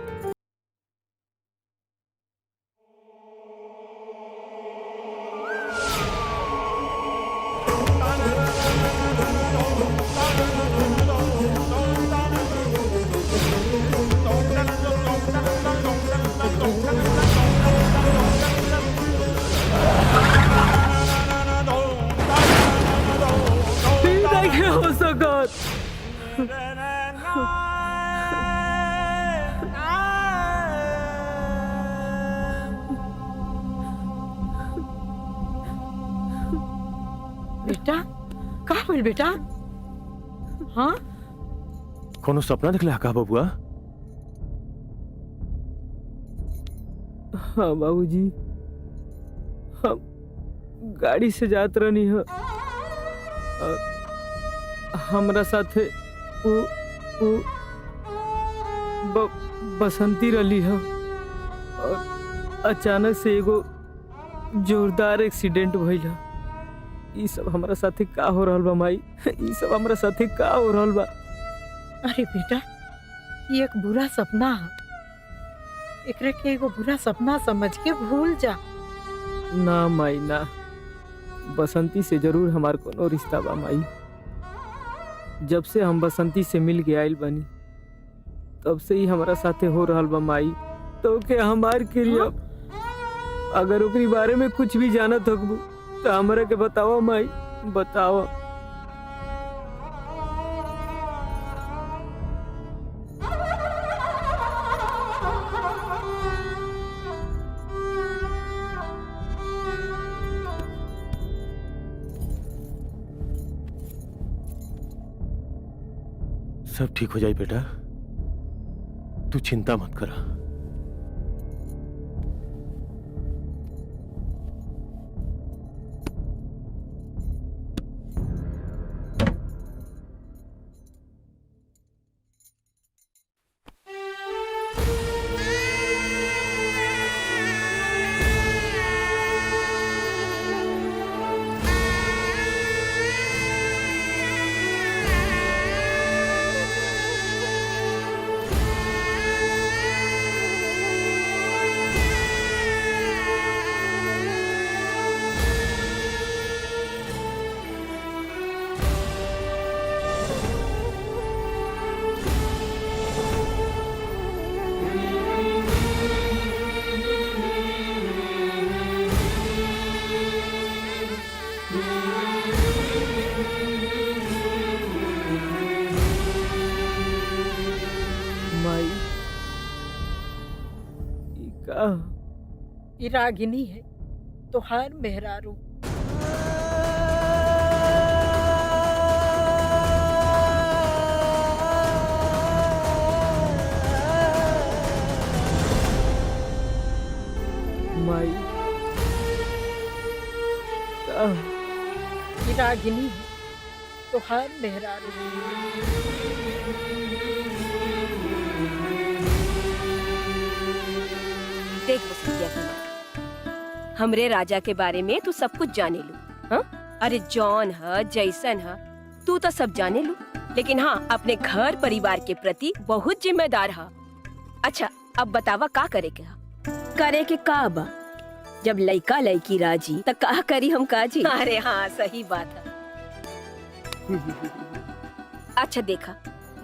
हो सकत बेटा, का बोल बेटा? हाँ कोनो सपना दिखला का बबुआ? हाँ बाबूजी, हम गाड़ी से जात रहनी है, हमरा साथे बसंती रली है और अचानक से एगो जोरदार एक्सीडेंट भइल है। ई सब हमरा साथे का हो रहल बा माई? ई सब हमरा साथे का हो रहल बा? अरे बेटा, ये एक बुरा सपना है, एकरे के एगो बुरा सपना समझ के भूल जा। ना माई ना, बसंती से जरूर हमार कोनो रिश्ता बा माई। जब से हम बसंती से मिल के आइल बनी तब से ही हमारा साथे हो रहल बा माई। तो के हमार के लिए अगर ओकरी बारे में कुछ भी जानत होगबू तो हमरा के बताओ माई, बताओ। सब ठीक हो जाए बेटा, तू चिंता मत करा। माई ई का ई रागिनी है तोहार मेहरारू। माई का ई रागिनी है तोहार मेहरारू। देख बसंतिया की हमरे राजा के बारे में तू सब कुछ जाने लू। हाँ? अरे जॉन है जैसन है तू तो सब जाने लू, लेकिन हाँ अपने घर परिवार के प्रति बहुत जिम्मेदार है। अच्छा अब बतावा का करे के करे के का बा? जब लड़का लड़की राजी तो का करी हम काजी। अरे हाँ सही बात है। अच्छा देखा,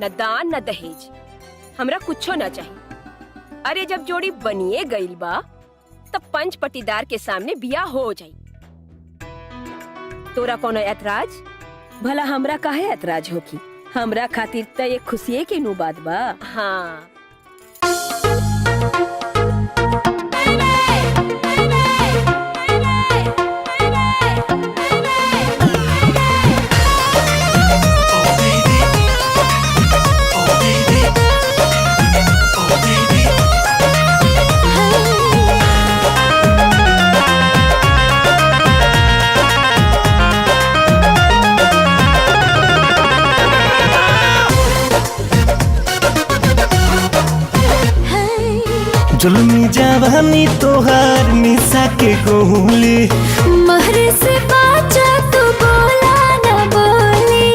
न दान न दहेज, हमरा कुछो न चाहिए। अरे जब जोड़ी बनिए गईल बा तब पंच पटीदार के सामने बिया हो जाई। तोरा कोनो ऐतराज? भला हमरा काहे ऐतराज होगी? हमरा खातिर त ये खुशिये के नु बात बा। हाँ जुल्मी जवानी तोहार निशा के गोली, महरे से बाचा तू बोला न बोली।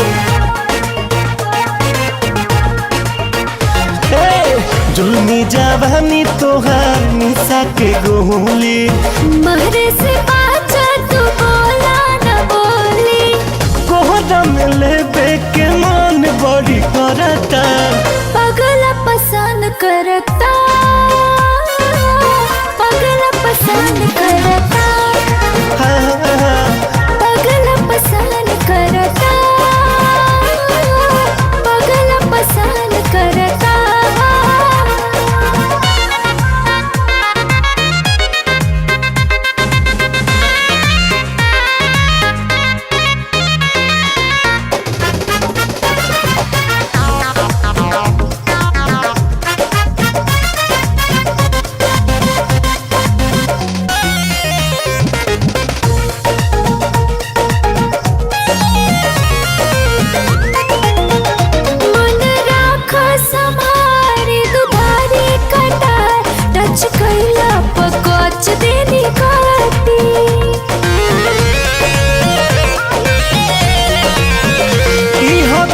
जुल्मी जवानी तोहार निशा के गोली, महरे से बाचा तू बोला न बोली। कोहरम लेबे के मन बड़ी करता, पगला पसंद करता, पगला पसंद करता, पगला पसंद करता, पगला पसंद करता।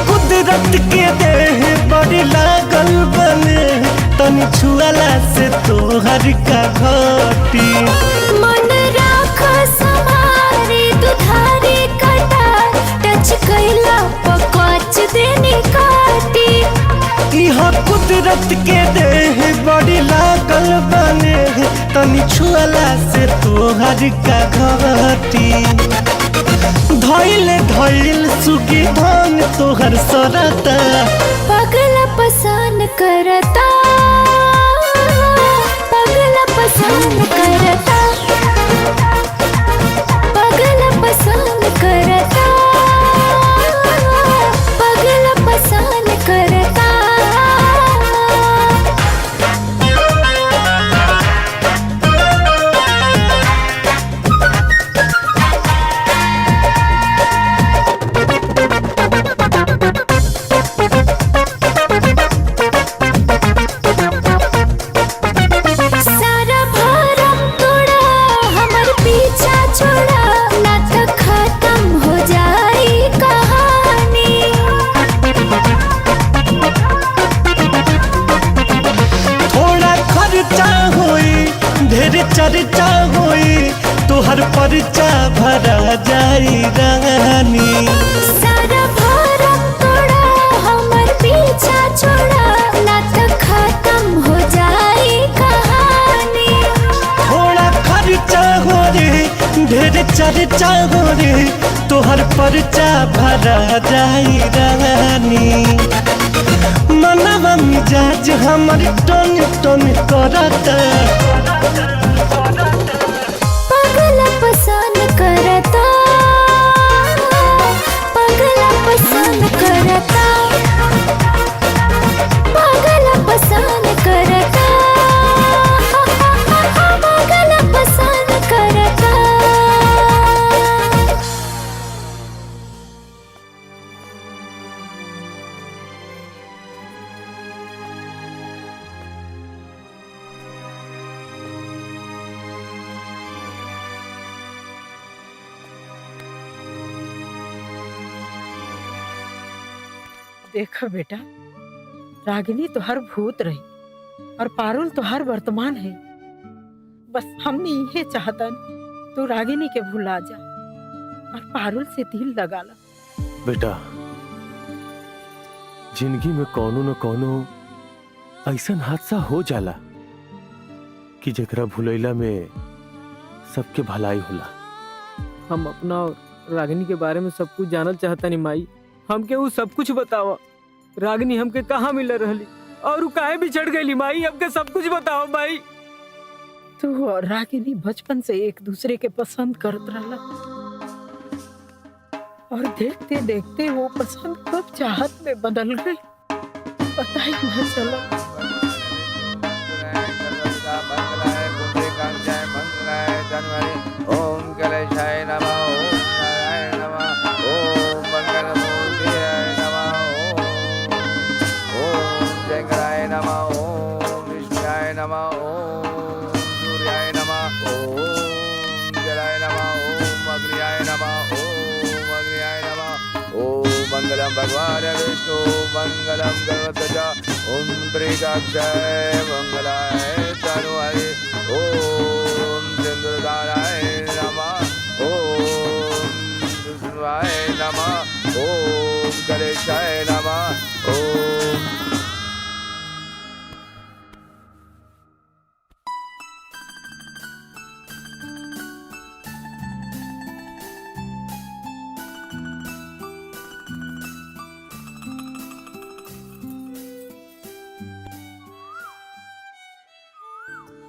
कुदरत के देह बड़ी लागल बने, तनी छुआला से तोहर का घटी। मन राख समारे दुधारी कटा, टच कैला पकोच देनी काटी। इहाँ कुदरत के देह बड़ी लागल बने, तनी छुआला से तोहर का घटी। धइले धइल सुगी धान तोहर सरता, पगला पसंद करता, पगला पसंद करता, पगला पसंद करता, पगला पसंद करता। खर्चा होई ढेर चर्चा होई तोहर परचा भरा जाई रानी। सारा भारत तोड़ा हमर पीछा छोड़ा ना तो खत्म हो जाए कहानी। थोड़ा खर्चा हो रे ढेर चर्चा हो रे तोहर परचा भरा जाई रानी। मनवा मिजाज हमर टन टन करता पगला पसंद करता पगला पसंद करता पगला पसंद करता पगला पसंद करता। देखो बेटा, रागिनी तो हर भूत रही और पारुल तो हर वर्तमान है। बस हमने ये चाहता तू रागिनी के भुला जा और पारुल से दिल लगा ला। बेटा, जिंदगी में कोनो न कोनो ऐसा हादसा हो जाला कि जेकरा भुलैला में सबके भलाई होला। हम अपना और रागिनी के बारे में सब कुछ जानल चाहता नहीं माई। हमके वो सब कुछ बतावा। रागिनी हमके कहाँ मिल रहली और काहे बिछड़ गई माई? हमके सब कुछ बताओ माई। तू और रागिनी बचपन से एक दूसरे के पसंद करत रहला और देखते देखते वो पसंद कब चाहत में बदल गई पता ही न चला। ओम गणेशाय नमः। ओम नारायण नमः। ओम मंगलमूर्तये नमः। ओम जयंकराय नमः। ओम विष्णुयाय नमः। ओम सूर्याय नमः। ओम जलाय नमः। ओम अग्नियाय नमः। ओम अग्नियाय नमः। ओम मंगलम भगवान विष्णु मंगलम गणपतये। ओम त्रिकाक्षाय मंगलाय तनुहरि। ओम चंद्रधाराय नमः। ओम विष्णुवाय नमः। ओम गणेशाय नमः। ओम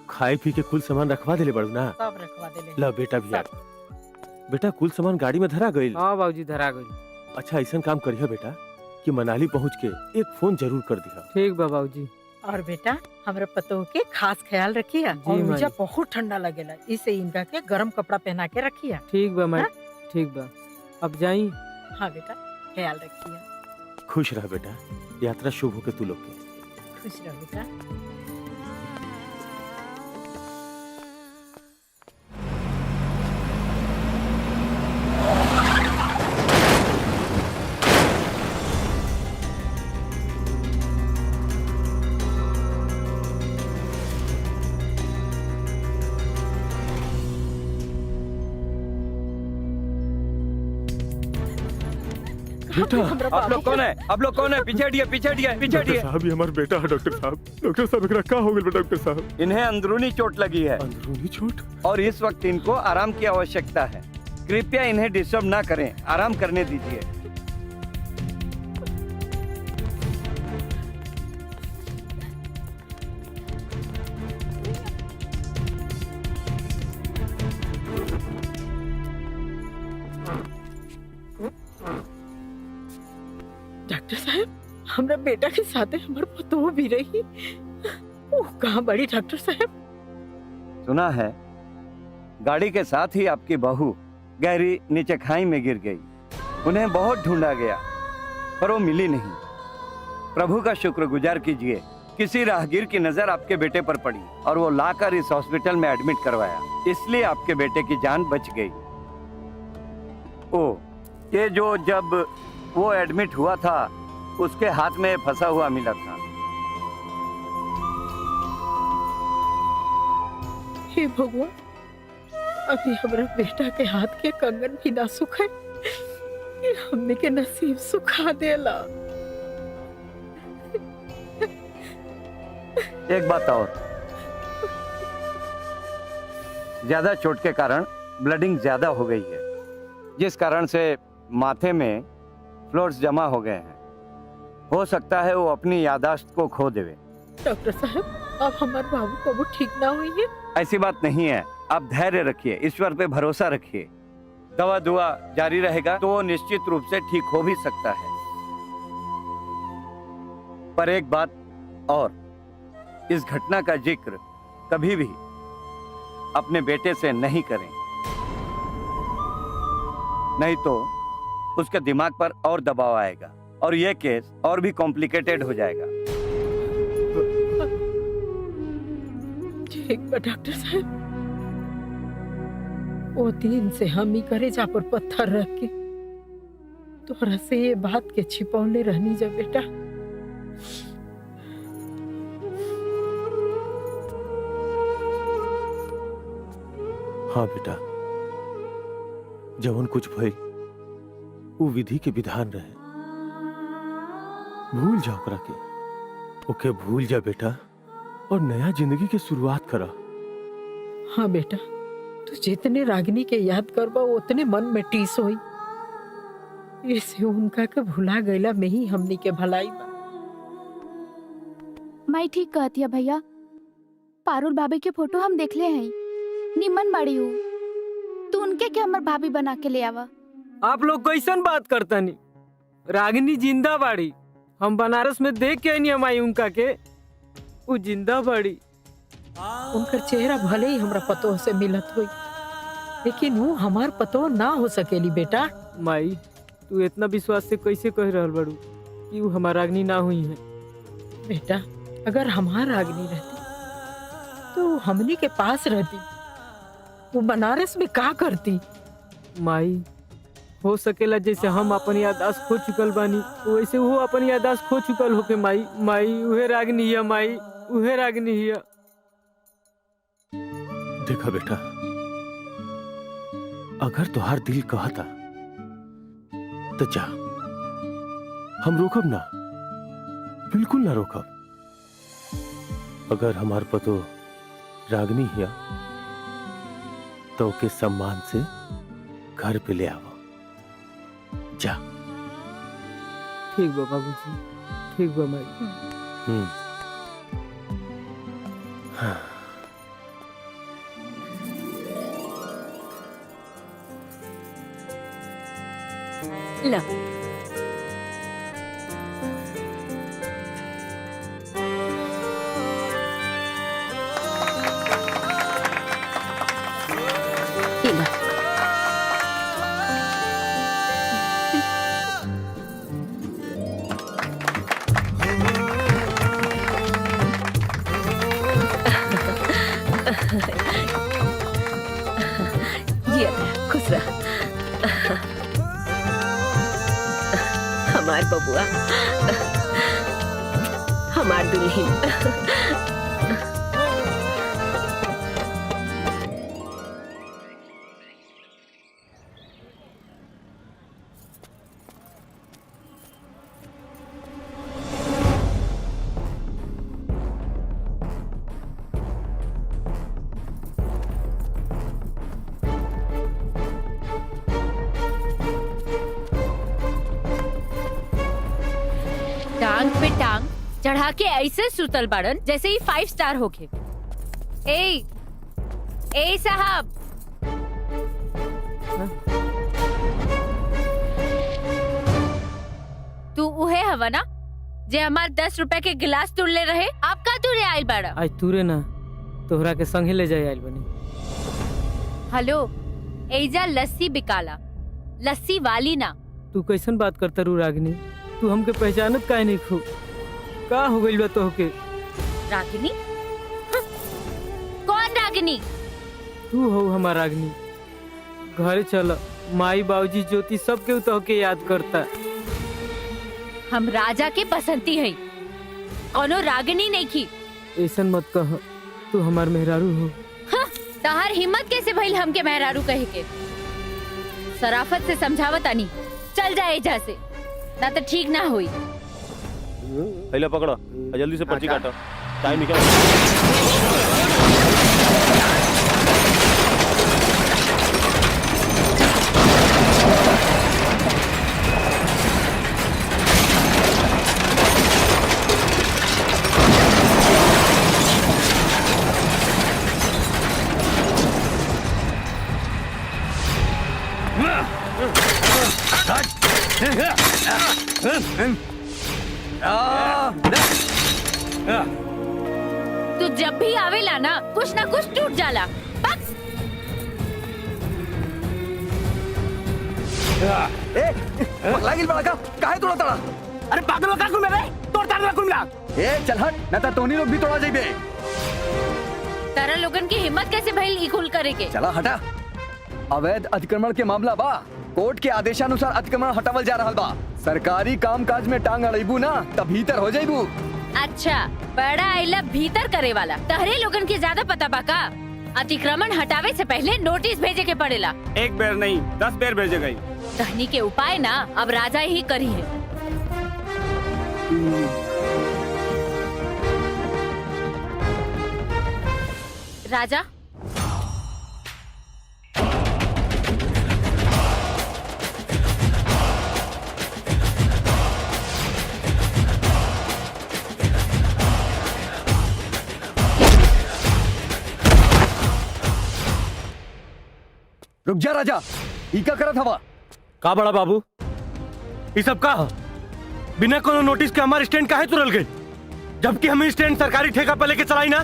खाए पी के कुल सामान रखवा देले बड़ू ना? सब रखवा देले। ला बेटा भी आ। बेटा कुल सामान गाड़ी में धरा गई? हाँ बाबूजी धरा गई। अच्छा ऐसा काम करिए बेटा कि मनाली पहुंच के एक फोन जरूर कर दिया। ठीक बा बाबूजी। और बेटा हमारे पतों के खास ख्याल रखिए और माई। मुझे बहुत ठंडा लगेला इसे इनका के गर्म कपड़ा पहना के रखिए। ठीक बा माई। ठीक बा अब जाई। हाँ बेटा ख्याल रखिए। खुश रह बेटा, यात्रा शुभ हो के तू लोग के। खुश रहो बेटा। बेटा आप लोग कौन है? आप लोग कौन है? पीछे हटिए, पीछे हटिए, पीछे डॉक्टर हटिए। साहब ये हमारा बेटा है। डॉक्टर साहब, डॉक्टर साहब एकरा का हो गइल बा डॉक्टर साहब? इन्हें अंदरूनी चोट लगी है। अंदरूनी चोट? और इस वक्त इनको आराम की आवश्यकता है। कृपया इन्हें डिस्टर्ब ना करें, आराम करने दीजिए। डॉक्टर साहब हमरा बेटा के साथ हमारे पतो भी रही। वो कहाँ बड़ी डॉक्टर साहब? सुना है गाड़ी के साथ ही आपकी बहू गहरी नीचे खाई में गिर गई। उन्हें बहुत ढूंढा गया पर वो मिली नहीं। प्रभु का शुक्रगुजार कीजिए, किसी राहगीर की नजर आपके बेटे पर पड़ी और वो लाकर इस हॉस्पिटल में एडमिट करवाया, इसलिए आपके बेटे की जान बच गई। ओ, ये जो जब वो एडमिट हुआ था उसके हाथ में फंसा हुआ मिला था। हे भगवान, अभी हमारा बेटा के हाथ के कंगन भी ना सुखे, ये हमने के नसीब सुखा देला। एक बात और, ज्यादा चोट के कारण ब्लडिंग ज्यादा हो गई है, जिस कारण से माथे में फ्लोर्स जमा हो गए हैं। हो सकता है वो अपनी यादाश्त को खो देवे। डॉक्टर साहब, अब हमारे बाबू को वो ठीक ना हुई है। ऐसी बात नहीं है, आप धैर्य रखिए, ईश्वर पे भरोसा रखिए। दवा दुआ जारी रहेगा तो वो निश्चित रूप से ठीक हो भी सकता है। पर एक बात और, इस घटना का जिक्र कभी भी अपने बेटे से नहीं करें, नहीं तो उसके दिमाग पर और दबाव आएगा और यह केस और भी कॉम्प्लिकेटेड हो जाएगा। ठीक बा डॉक्टर साहब, वो दिन से हम ही करेजा पर पत्थर रख के तोहरा से ये बात के छिपौले रहनी जा बेटा। हाँ बेटा, जवन कुछ भइल वो विधि के विधान रहे, भूल जा ओकरा के, ओके भूल जा बेटा और नया जिंदगी के शुरुआत करा। हाँ बेटा, तू जितने रागिनी के याद करबा उतने मन में टीस होई। इसे उनका के भुला गईला में ही हमनी के भलाई बा। मैं ठीक कहती है भैया, पारुल भाभी के फोटो हम देख ले हैं, निमन बड़ी हूँ, तू उनके क्या हमार भाभी बना के ले आवा। आप लोग कैसन बात करता नहीं? रागिनी जिंदा बाड़ी, हम बनारस में देख के नहीं हम आई उनका के, वो जिंदा बाड़ी। उनका चेहरा भले ही हमरा पतो से मिलत हुई, लेकिन वो हमार पतो ना हो सकेली बेटा। माई, तू इतना विश्वास से कैसे कह रहल बड़ू कि वो हमार रागिनी ना हुई है? बेटा, अगर हमार रागिनी रहती तो हमनी के पास रहती, वो बनारस में का करती? माई, हो सकेला जैसे हम अपन यादाश्त खो चुकल बानी वैसे वो अपन यादाश्त खो चुकल होके। माई, माई उहे रागिनी है, माई उहे रागिनी है। देखा बेटा, अगर तुहार दिल कहता तो जा, हम रोकब ना, बिल्कुल ना रोकब। अगर हमार पतो रागनी है तो के सम्मान से घर पे ले आओ, जा। ठीक बा बाबूजी, ठीक बा माई। हाँ। ला, इला। ये खुश रह हमार बबुआ, हमार दुल्हन। टांग पे टांग चढ़ा के ऐसे सुतल बाड़न जैसे ही 5 स्टार होके। ए साहब, तू उहे हवा ना जे हमार 10 रुपए के गिलास तुड़ले रहे? आप का तुरे आइल बाड़ा? आज तूरे ना तोहरा के संगे ले जाए आइल बनी। हेलो, एजा लस्सी बिकाला, लस्सी वाली ना। तू कैसन बात करता रू रागिनी? तू हमके पहचानत काहे नहीं खू? का हो गइल बा तोहके? रागिनी? कौन रागिनी? तू हो हमार रागिनी। घर चल, माई बाबूजी ज्योति सबके तोहके याद करता। हम राजा के बसंती है, कोनो रागिनी नहीं की। ऐसन मत कह, तू हमार मेहरारू हो। हाँ। तहार हिम्मत कैसे भइल हमके मेहरारू कहे के? सराफत से समझावत आनी, चल जाए एजा से, ना तो ठीक ना हुई। पहले पकड़ो, जल्दी से पर्ची काटो, टाइम निकल। तू जब भी आवेला ना कुछ टूट जाला। बस। लागिल बड़ा का काहे तोड़ा तड़ा? अरे पागल का कुल मेरे तोड़ ताड़ कुल मिला। ए चल हट, ना ता तोनी लोग भी तोड़ा जाइबे। तारा लोगन की हिम्मत कैसे भइल ई कुल करे के? चला हटा। अवैध अतिक्रमण के मामला बा, कोर्ट के आदेशानुसार अतिक्रमण हटावल जा रहल बा। सरकारी काम काज में टांग अड़ेबू ना तब भीतर हो जाइबू। अच्छा, बड़ा आइला भीतर करे वाला तहरे लोगन के ज्यादा पता बा का? अतिक्रमण हटावे से पहले नोटिस भेजे के पड़ेला। एक बेर नहीं 10 बेर भेजे गई। कहनी के उपाय ना अब राजा ही करी है। राजा रुक जा राजा, ई का करत हवा? का बड़ा बाबू, ये सब का? बिना कोनो नोटिस के हमारे स्टैंड काहे तुरल गई, जबकि हम स्टैंड सरकारी ठेका पे लेके चलाई ना।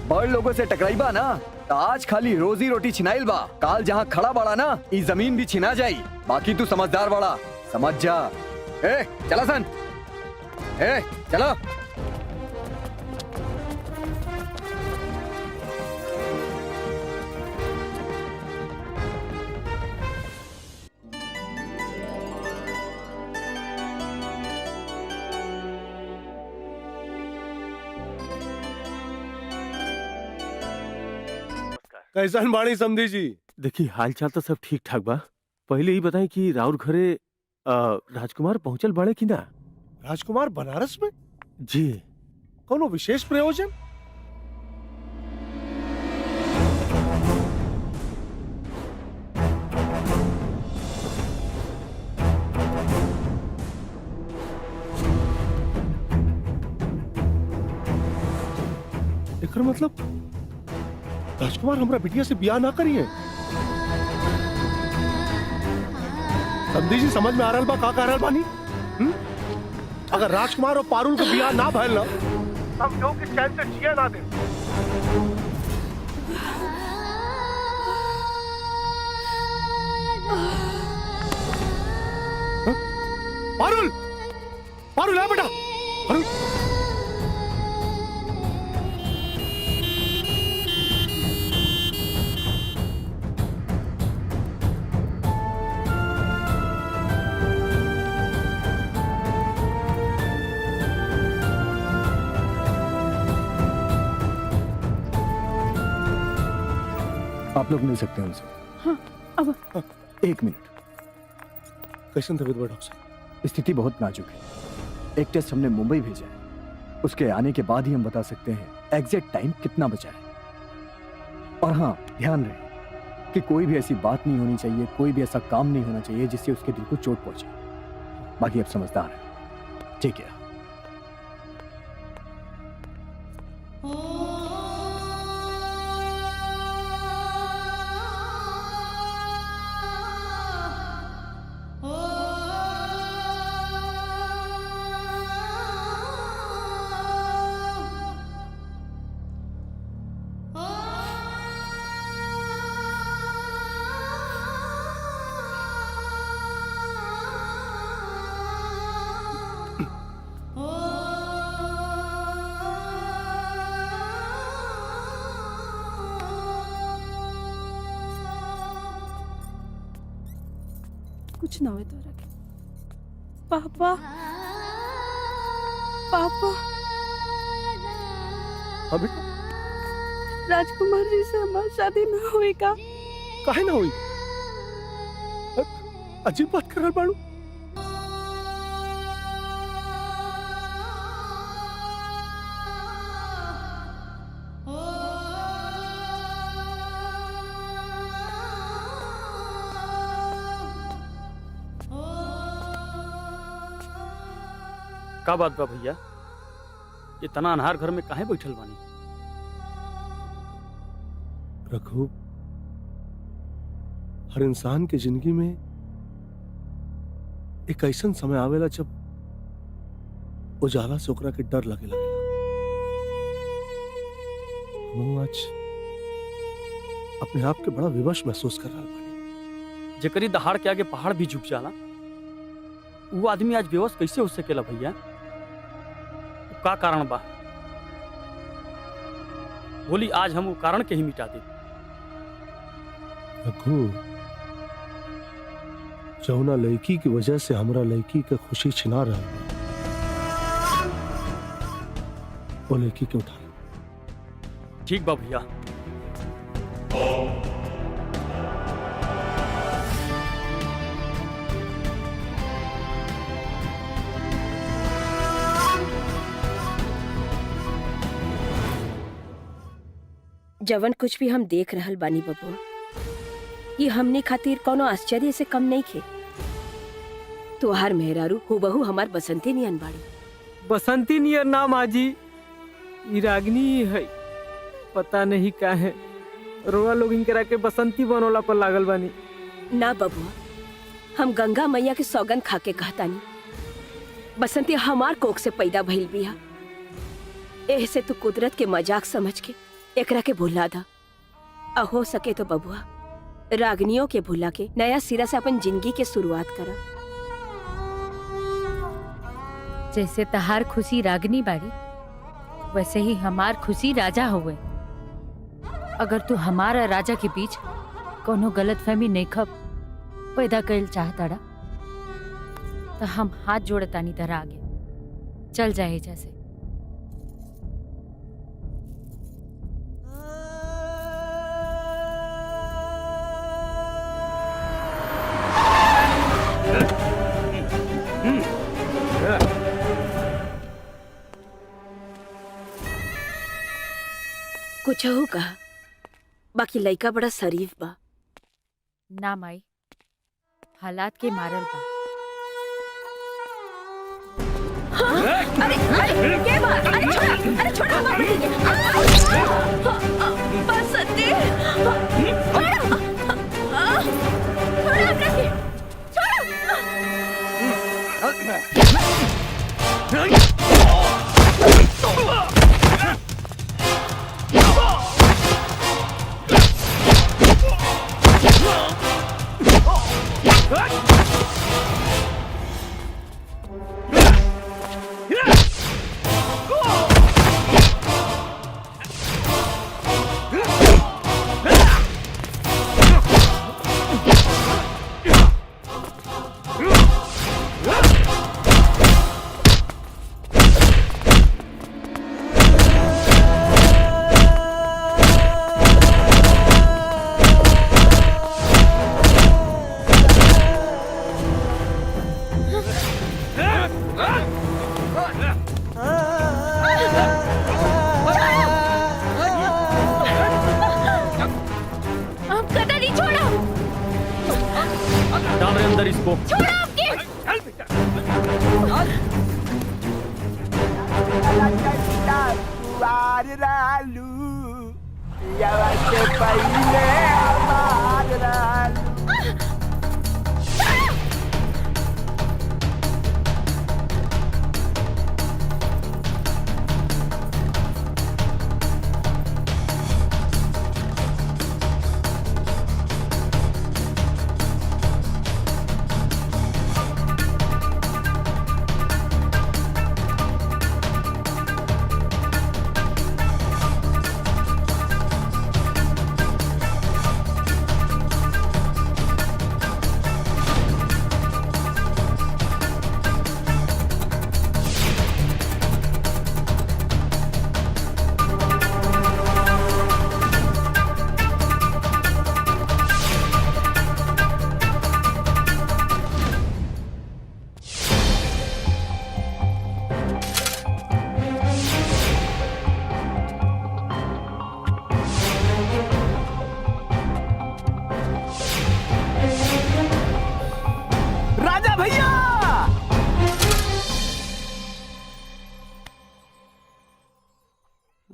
बड़ लोगों से टकराइबा ना तो आज खाली रोजी रोटी छिनाइल बा, काल जहाँ खड़ा बड़ा ना ई जमीन भी छिना जाई। बाकी तू समझदार बड़ा, समझ जा। ए चला सन, ए चलो। कैसन बाणी समधी जी? देखिए हाल चाल तो सब ठीक ठाक बा। पहले ही बताएं कि राउर घरे राजकुमार पहुंचल बाड़े कि ना? राजकुमार बनारस में? जी। कोनो विशेष प्रयोजन? एकर मतलब राजकुमार हमरा बिटिया से ब्याह ना करिए। समझी जी समझ में आ रहल बा का कह रहल बानी? अगर राजकुमार और पारुल को ब्याह ना भइल ना हम क्यों कि चैन से जिया ना दे। पारुल, पारुल है बेटा, पारुल। आप लोग मिल सकते हैं उनसे। हाँ, अब 1 मिनट। कैसन तबीयत बा डॉक्टर साहब? स्थिति बहुत नाजुक है। एक टेस्ट हमने मुंबई भेजा है, उसके आने के बाद ही हम बता सकते हैं एग्जैक्ट टाइम कितना बचा है। और हाँ, ध्यान रहे कि कोई भी ऐसी बात नहीं होनी चाहिए, कोई भी ऐसा काम नहीं होना चाहिए जिससे उसके दिल को चोट पहुंचे। बाकी आप समझदार हैं, ठीक है? कुछ ना हो तो रखे। पापा, पापा। हाँ बेटा, राजकुमार जी से हमारी शादी ना होएगा। काहे ना हुई? अजीब बात कर रहा बाड़ू। का बात बा भैया, इतना अनहार घर में काहे बैठल बानी? रघु, हर इंसान के जिंदगी में एक ऐसा समय आवेला जब उजाला से ओकरा के डर लगे लगेला। हम आज अपने आप के बड़ा विवश महसूस कर रहा बानी। जेकरी दहाड़ के आगे पहाड़ भी झुक जाला, वो आदमी आज बेहोश कैसे हो सकेला भैया? का कारण बा? बोली आज हम वो कारण के ही मिटा दे। रघु, जौना लड़की की वजह से हमरा लड़की के खुशी छिना रहा है, वो लड़की के उठा लो। ठीक बा भैया। जवन कुछ भी हम देख रहल बानी बबुआ, ये हमने खातिर कोनो आश्चर्य से कम नहीं खे। तुहार मेहरारू हुबहू हमार बसंती नियन बाड़ी। बसंती नियर नाम आजी, ई रागिनी है। पता नहीं का है, रोआ लोग इनकरा के बसंती बनोला पर लागल बानी। ना बबुआ, हम गंगा मैया के सौगन खा के कहतानी, बसंती हमार कोख से पैदा भइल बिया। एह से तू कुदरत के मजाक समझ के एकरा के भुला दा। हो सके तो बबुआ, रागनियों के भुला के नया सिरा से अपन जिंदगी के शुरुआत करा। जैसे तहार खुशी रागनी बाड़ी, वैसे ही हमार खुशी राजा हुए। अगर तू हमारा राजा के बीच कोनो गलत फहमी नहीं खब पैदा कैल चाहताड़ा, तो हम हाथ जोड़तानी तरह आगे चल जाए। जैसे कुछ हो कहा, बाकी लइका बड़ा शरीफ बा। ना माई, हालात के मारल बा। अरे अरे क्या बात? अरे छोड़ा, अरे छोड़ा मत बेटी। बसंती, छोड़ा बेटी,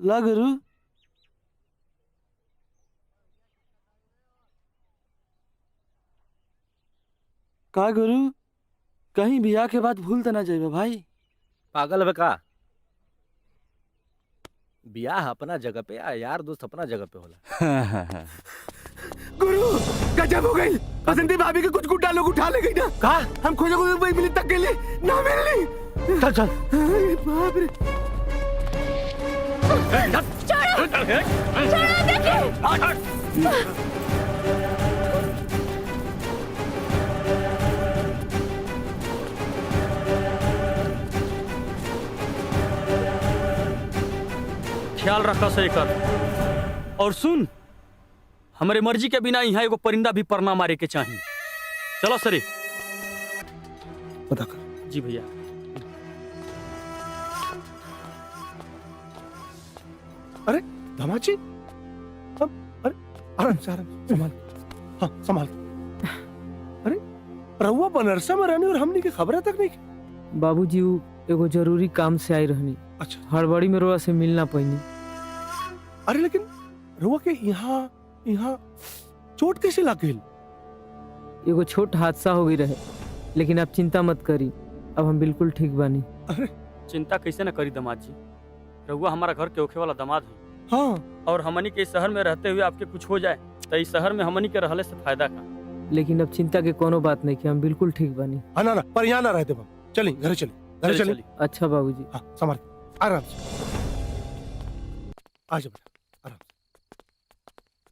ला गुरु। का गुरु कहीं बियाह के बाद भूल तो ना जाइबे भाई। पागल है का? बियाह अपना जगह पे या यार दोस्त अपना जगह पे होला। गुरु गजब हो गई। बसंती भाभी के कुछ गुड्डा लोग उठा ले गई ना। कहा? हम खोजे खोजे वही मिली तक के लिए ना मिली। चल चल। अरे बाप रे। ख्याल रखा से कर। और सुन, हमारे मर्जी के बिना यहाँ एगो परिंदा भी पर ना मारे के चाहिए। चलो सरे। पता कर। जी भैया। अरे धमाची, अरे आराम से संभाल। हाँ संभाल। अरे रहुआ बनारसा में रहने और हमने की खबर तक नहीं की। बाबूजी वो एगो जरूरी काम से आई रहनी। अच्छा। हड़बड़ी में रोआ से मिलना पैनी। अरे लेकिन रहुआ के यहाँ चोट कैसे लग गई? एगो छोट हादसा हो गई रहे, लेकिन आप चिंता मत करी, अब हम बिल्कुल ठीक बानी। अरे चिंता कैसे न करी दामाद जी, रहुआ हमारा घर के होखे वाला दामाद है। हाँ। और हमनी के इस शहर में रहते हुए आपके कुछ हो जाए तो इस शहर में हमनी के रहले से फायदा का। लेकिन अब चिंता के कोनो बात नहीं कि हम बिल्कुल ठीक बानी। हाँ ना पर यहाँ ना रहते बाबू। चलिए घर चलिए, घर चलिए। अच्छा बाबूजी। हाँ संभाल आराम से। आ जाओ बेटा आराम से।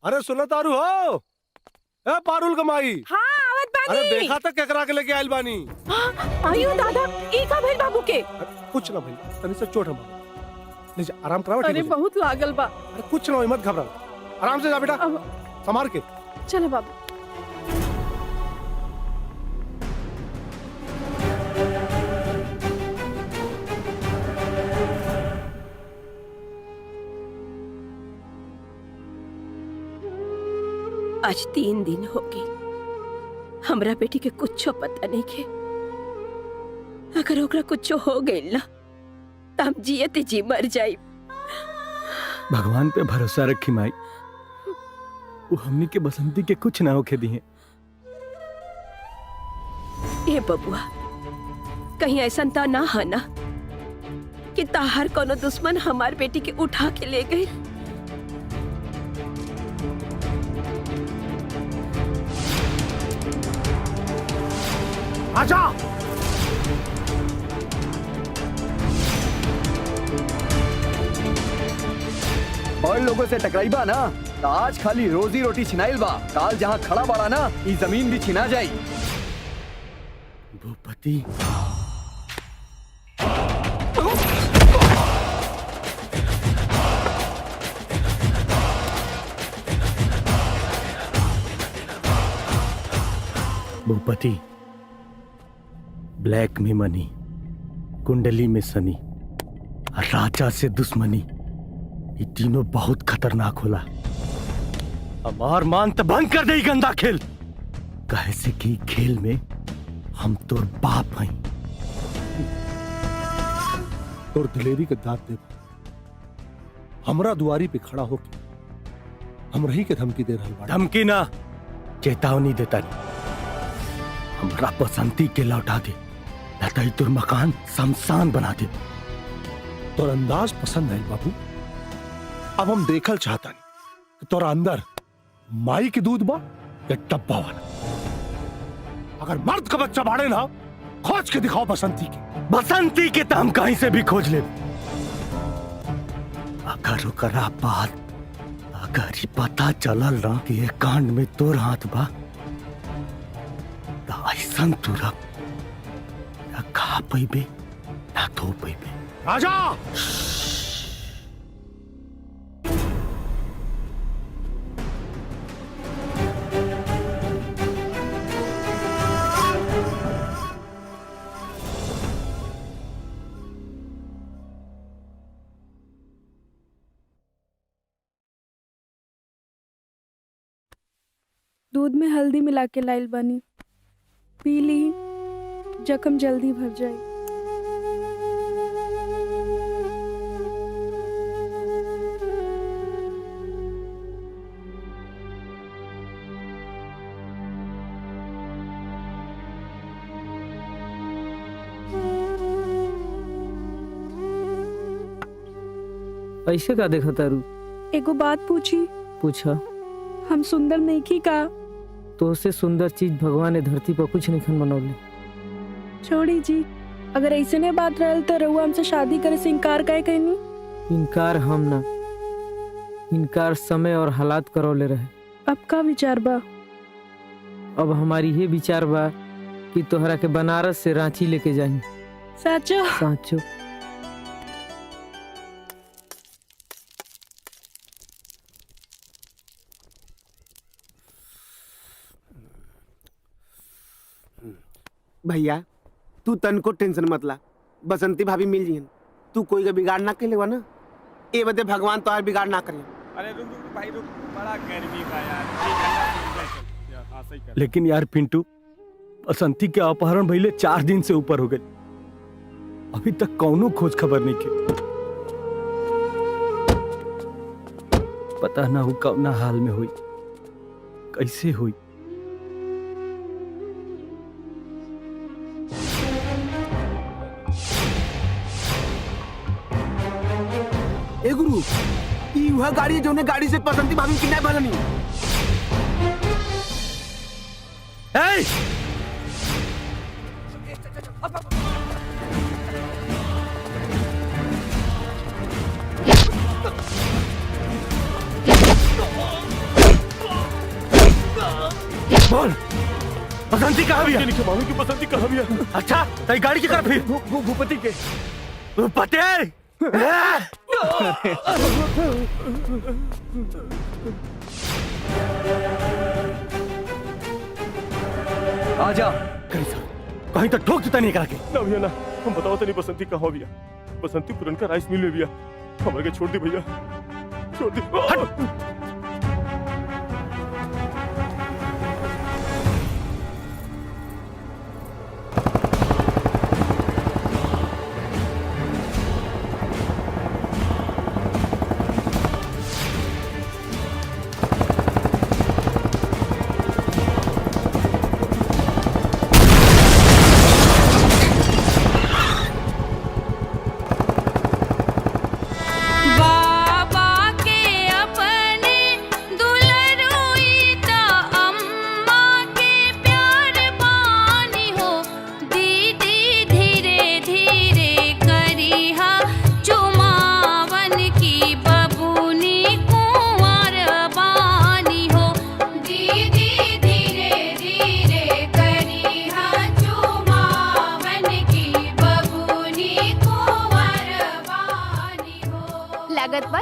अरे सुनो तारू हो, ए पारुल कमाई। हाँ आवत बानी। अरे देखा था केकरा के लेके आइल बानी। आयु दादा ई का भइल बाबू के? कुछ ना भाई, तनी से चोट है बाबू। ले जा आराम कराओ। अरे बहुत लागल बा। अरे कुछ ना हो, मत घबरा, आराम से जा बेटा, संभाल के। चलो बाबू। आज 3 दिन हो गए हमरा बेटी के कुछ पता नहीं के। अगर ओकरा कुछ हो गई ना तो हम जियते जी मर जाई। भगवान पे भरोसा रखी माई, वो हमनी के बसंती के कुछ ना होके दिए। ए बबुआ कहीं ऐसा तो ना है ना कि ताहर कोनो दुश्मन हमार बेटी के उठा के ले गई। आजा। और लोगों से टकराइबा ना तो आज खाली रोजी रोटी छिनाइल बा, काल जहाँ खड़ा बड़ा ना ये जमीन भी छिना जाई। भूपति भूपति, ब्लैक में मनी, कुंडली में शनि और राजा से दुश्मनी, ये तीनों बहुत खतरनाक होला। हमार मान तो भंग कर दे गंदा खेल। कहे से कि खेल में हम तोर बाप हैं। तोर दिलेरी के दांत दे हमरा दुआरी पे खड़ा होके हम रही के धमकी दे रहा। धमकी ना, चेतावनी देता नहीं। हमरा बसंती के लौटा दे, न तोर मकान शमशान बना दे। तोर अंदाज पसंद है बाबू। अब हम देखल चाहता नहीं कि तोरा अंदर माई के दूध बा या डब्बा वाला। अगर मर्द का बच्चा बाड़े ना, खोज के दिखाओ बसंती के। बसंती के तो हम कहीं से भी खोज ले। अगर ओकरा बाद अगर ही पता चलल ना कि ये कांड में तोर हाथ बा तो ऐसन तुरक ना खा पैबे ना धो पैबे। राजा दूध में हल्दी मिला के लाइल बानी, पी ली, जख्म जल्दी भर जाए। ऐसे का देखा तारू? एगो बात पूछी? पूछा। हम सुंदर नहीं की का? तो उससे सुंदर चीज भगवान ने धरती पर कुछ नहीं बनौले। छोड़ी जी, अगर ऐसे ने बात रहल तो रहुआ हमसे शादी करे से इनकार काहे कहनी? इनकार हम ना, इनकार समय और हालात करौले रहे। अब का विचार बा? अब हमारी ये विचार बा कि तोहरा के बनारस से रांची लेके जाही। साचो? साचो। भैया तू तन को टेंशन मत ला, बसंती भाभी मिल जिहन। तू कोई का बिगाड़ ना करेगा ना, ए बदे भगवान तोहार बिगाड़ ना करे। अरे रुक रुक भाई रुक, बड़ा गर्मी बा यार, ये ठंडा चल यार। हाँ सही कर। लेकिन यार पिंटू, बसंती के अपहरण भइले 4 दिन से ऊपर हो गए, अभी तक कौनो खोज खबर नहीं के। पता ना हो कौना हाल में हुई, कैसे हुई। ए गुरु, ई वह गाड़ी है जोने गाड़ी से बसंती भाभी किडनैप भलनी। ए! बोल, बसंती कहाँ भी है? मालूम की बसंती कहाँ भी है? अच्छा, तेरी गाड़ी की तरफ फिर। भूपति के भूपति! आजा। कहीं तो ठोक देता नहीं करा के। ना भैया ना, हम बताओ तो नहीं बसंती कहाँ भैया? बसंती पुरन का राइस मिल में भैया, हमारे के छोड़ दी भैया, छोड़ दी।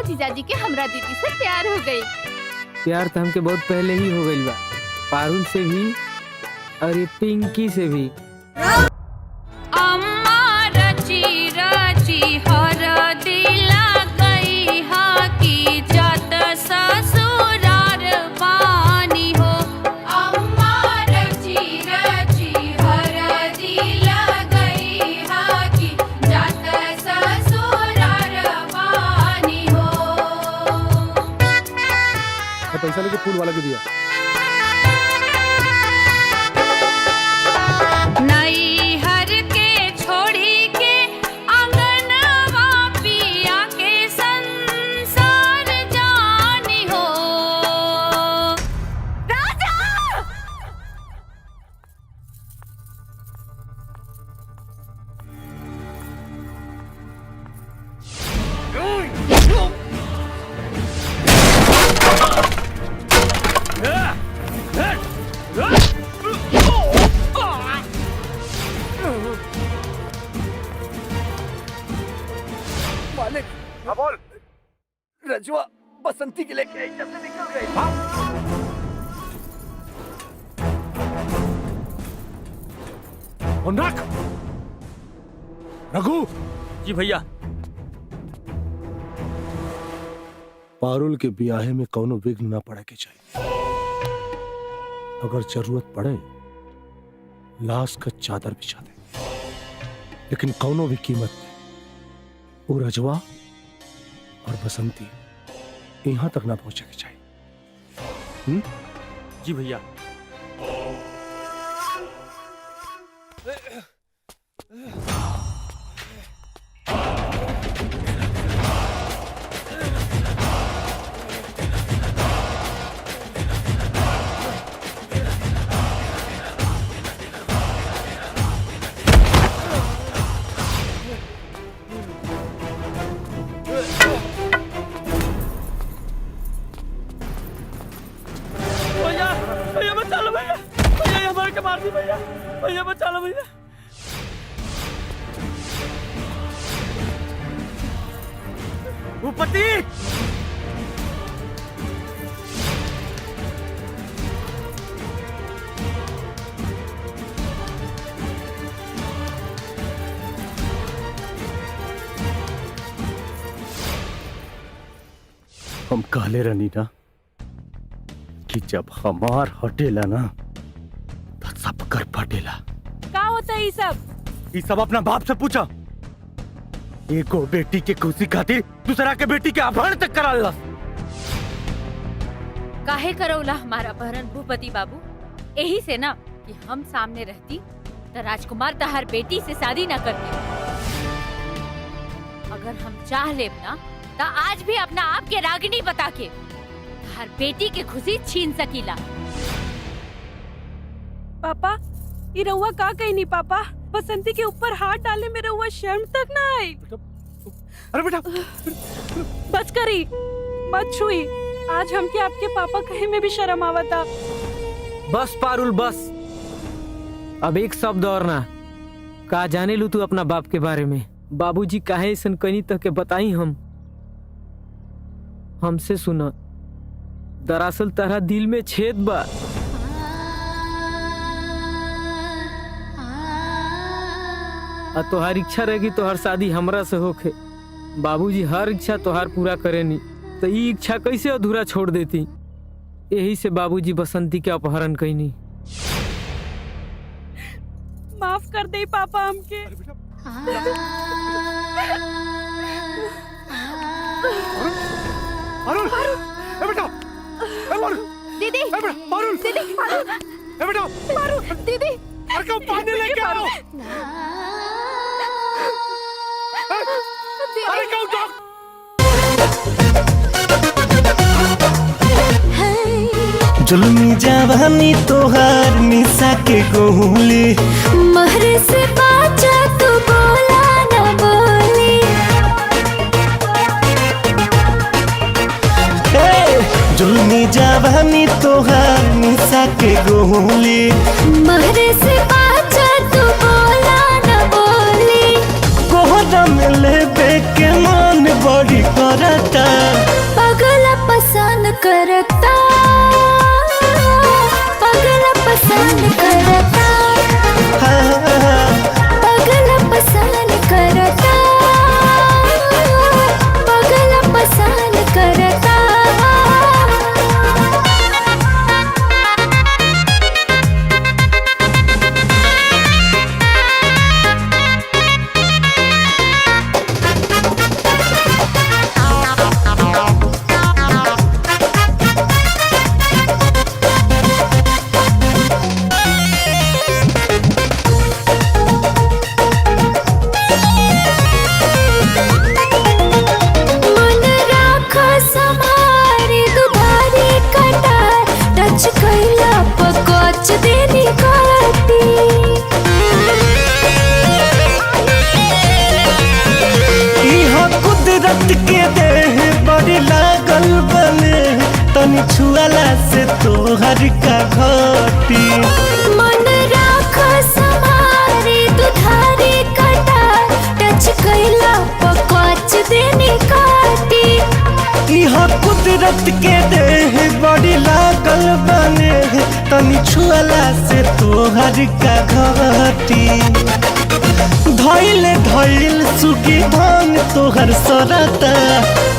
जीजाजी के हमरा दीदी से प्यार हो गई। प्यार तो हमके बहुत पहले ही हो गई बा, पारुल से भी और ये पिंकी से भी। अम्मा रची रची हर दिला गई हा की जात ससुरार बानी हो। अम्मा रची रची हर दिला गई हा की जात ससुरार बानी हो। पैसा लेके फूल वाला के दिया। नैहर के छोड़ी के आंगनवा पिया के संसार जानी हो। राजा! मालिक, हाँ बोल। रजवा बसंती के लेके आई, जब से निकल गई। रख रघु। जी भैया। पारुल के ब्याहे में कौनो विघ्न ना पड़े के चाहिए। अगर जरूरत पड़े लाश का चादर बिछा दे, लेकिन कौनो भी कीमत पे वो रजवा और बसंती यहां तक ना पहुंचे के चाहिए। जी भैया। बचा लो भैया, भैया ये हमारे के मार दी भैया, भैया बचा लो भैया। भूपति हम कहले रहनी ना कि जब हमार हटेला ना तो सब कर फटेला। का होता है ये सब? ये सब अपना बाप से पूछा। एको बेटी के खुशी खातिर दूसरा के बेटी के अपहरण तक करा ला। काहे करौला हमारा अपहरण भूपति बाबू? यही से ना कि हम सामने रहती तो राजकुमार तहार बेटी से शादी न करते। अगर हम चाह लेब ना तो आज भी अपना आप के रागिनी बता के हर बेटी के खुशी छीन सकीला। पापा ये रउआ का कही नहीं पापा, बसंती के ऊपर हाथ डाले में रउआ शर्म तक ना आई। अरे बेटा बच करी मत छुई, आज हमके आपके पापा कहे में भी शर्म आवता। बस पारुल बस, अब एक शब्द और ना। का जाने लू तू अपना बाप के बारे में? बाबूजी काहे ऐसन कनी तक के बताई हमसे सुना। दरअसल तारा दिल में छेद बा। तोहार इच्छा रहेगी तोहार शादी हमरा से होखे। बाबूजी हर इच्छा तोहार पूरा करेनी, तो ये इच्छा कैसे अधूरा छोड़ देती? यही से बाबूजी बसंती के अपहरण कईनी। माफ कर दे पापा हमके। अरुण, ए बेटा, ए मारू, दीदी, ए बेटा, मारू, दीदी, ए बेटा, मारू, दीदी, अरे क्यों पानी लेके आओ? अरे क्यों डॉक? जुल्मी जवानी तोहार निशा के गोली, महरे से बाचा तू बोला न बोली। जुल्मी जवानी तोहार निशा के गोली, महरे से बाचा तू बोला न बोली। कोहरम लेबे के मन बड़ी करता, पगला पसंद करता, पगला पसंद करता, पगला पसंद करता, पगला पसंद करता। मन राखा समारे दुधारी कटार, टच कैला पकोच देनी काटी। इहा कुदरत के देह बड़ी लागल बने, तनी छुआला से तोहर का घटी। मन राखा समारे दुधारी कटार, टच कैला पकोच देनी काटी। इहा कुदरत के देह बड़ी लागल बने, तनी छुआला से तोहर का घटी। धइले धइल सुगी भांग तोहर सरता,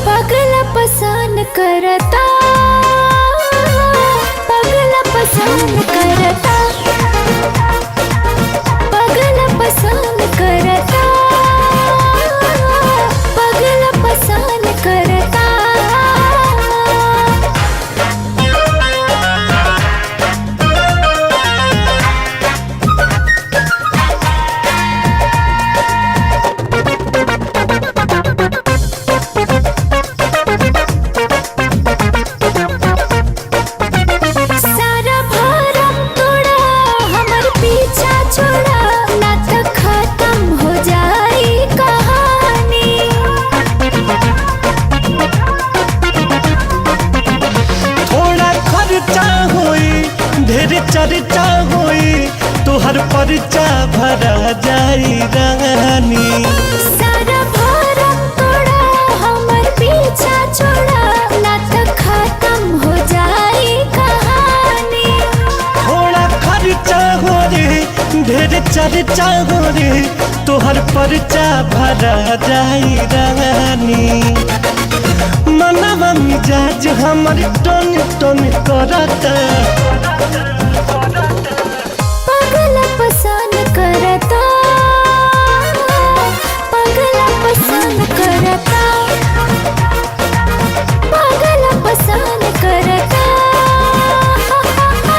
पगला पसंद करता, पगला पसंद करता, पगला पसंद करता, पगला पसंद करता। सारा भरम तोड़ा, हमर पीछा छोड़ा, ना तो खत्म हो जाई कहानी। थोड़ा खर्चा होई ढेर चर्चा होई तोहर परिचा भरा जाई रानी। सारा भारम तोड़ा हमर पीछा छोड़ा ना तो खत्म हो जाई कहानी। थोड़ा खर्चा हो रे ढेर चर्चा हो रे तोहर परिचा भरा जाई रानी। मनवा मिजाज हमर टन टन करता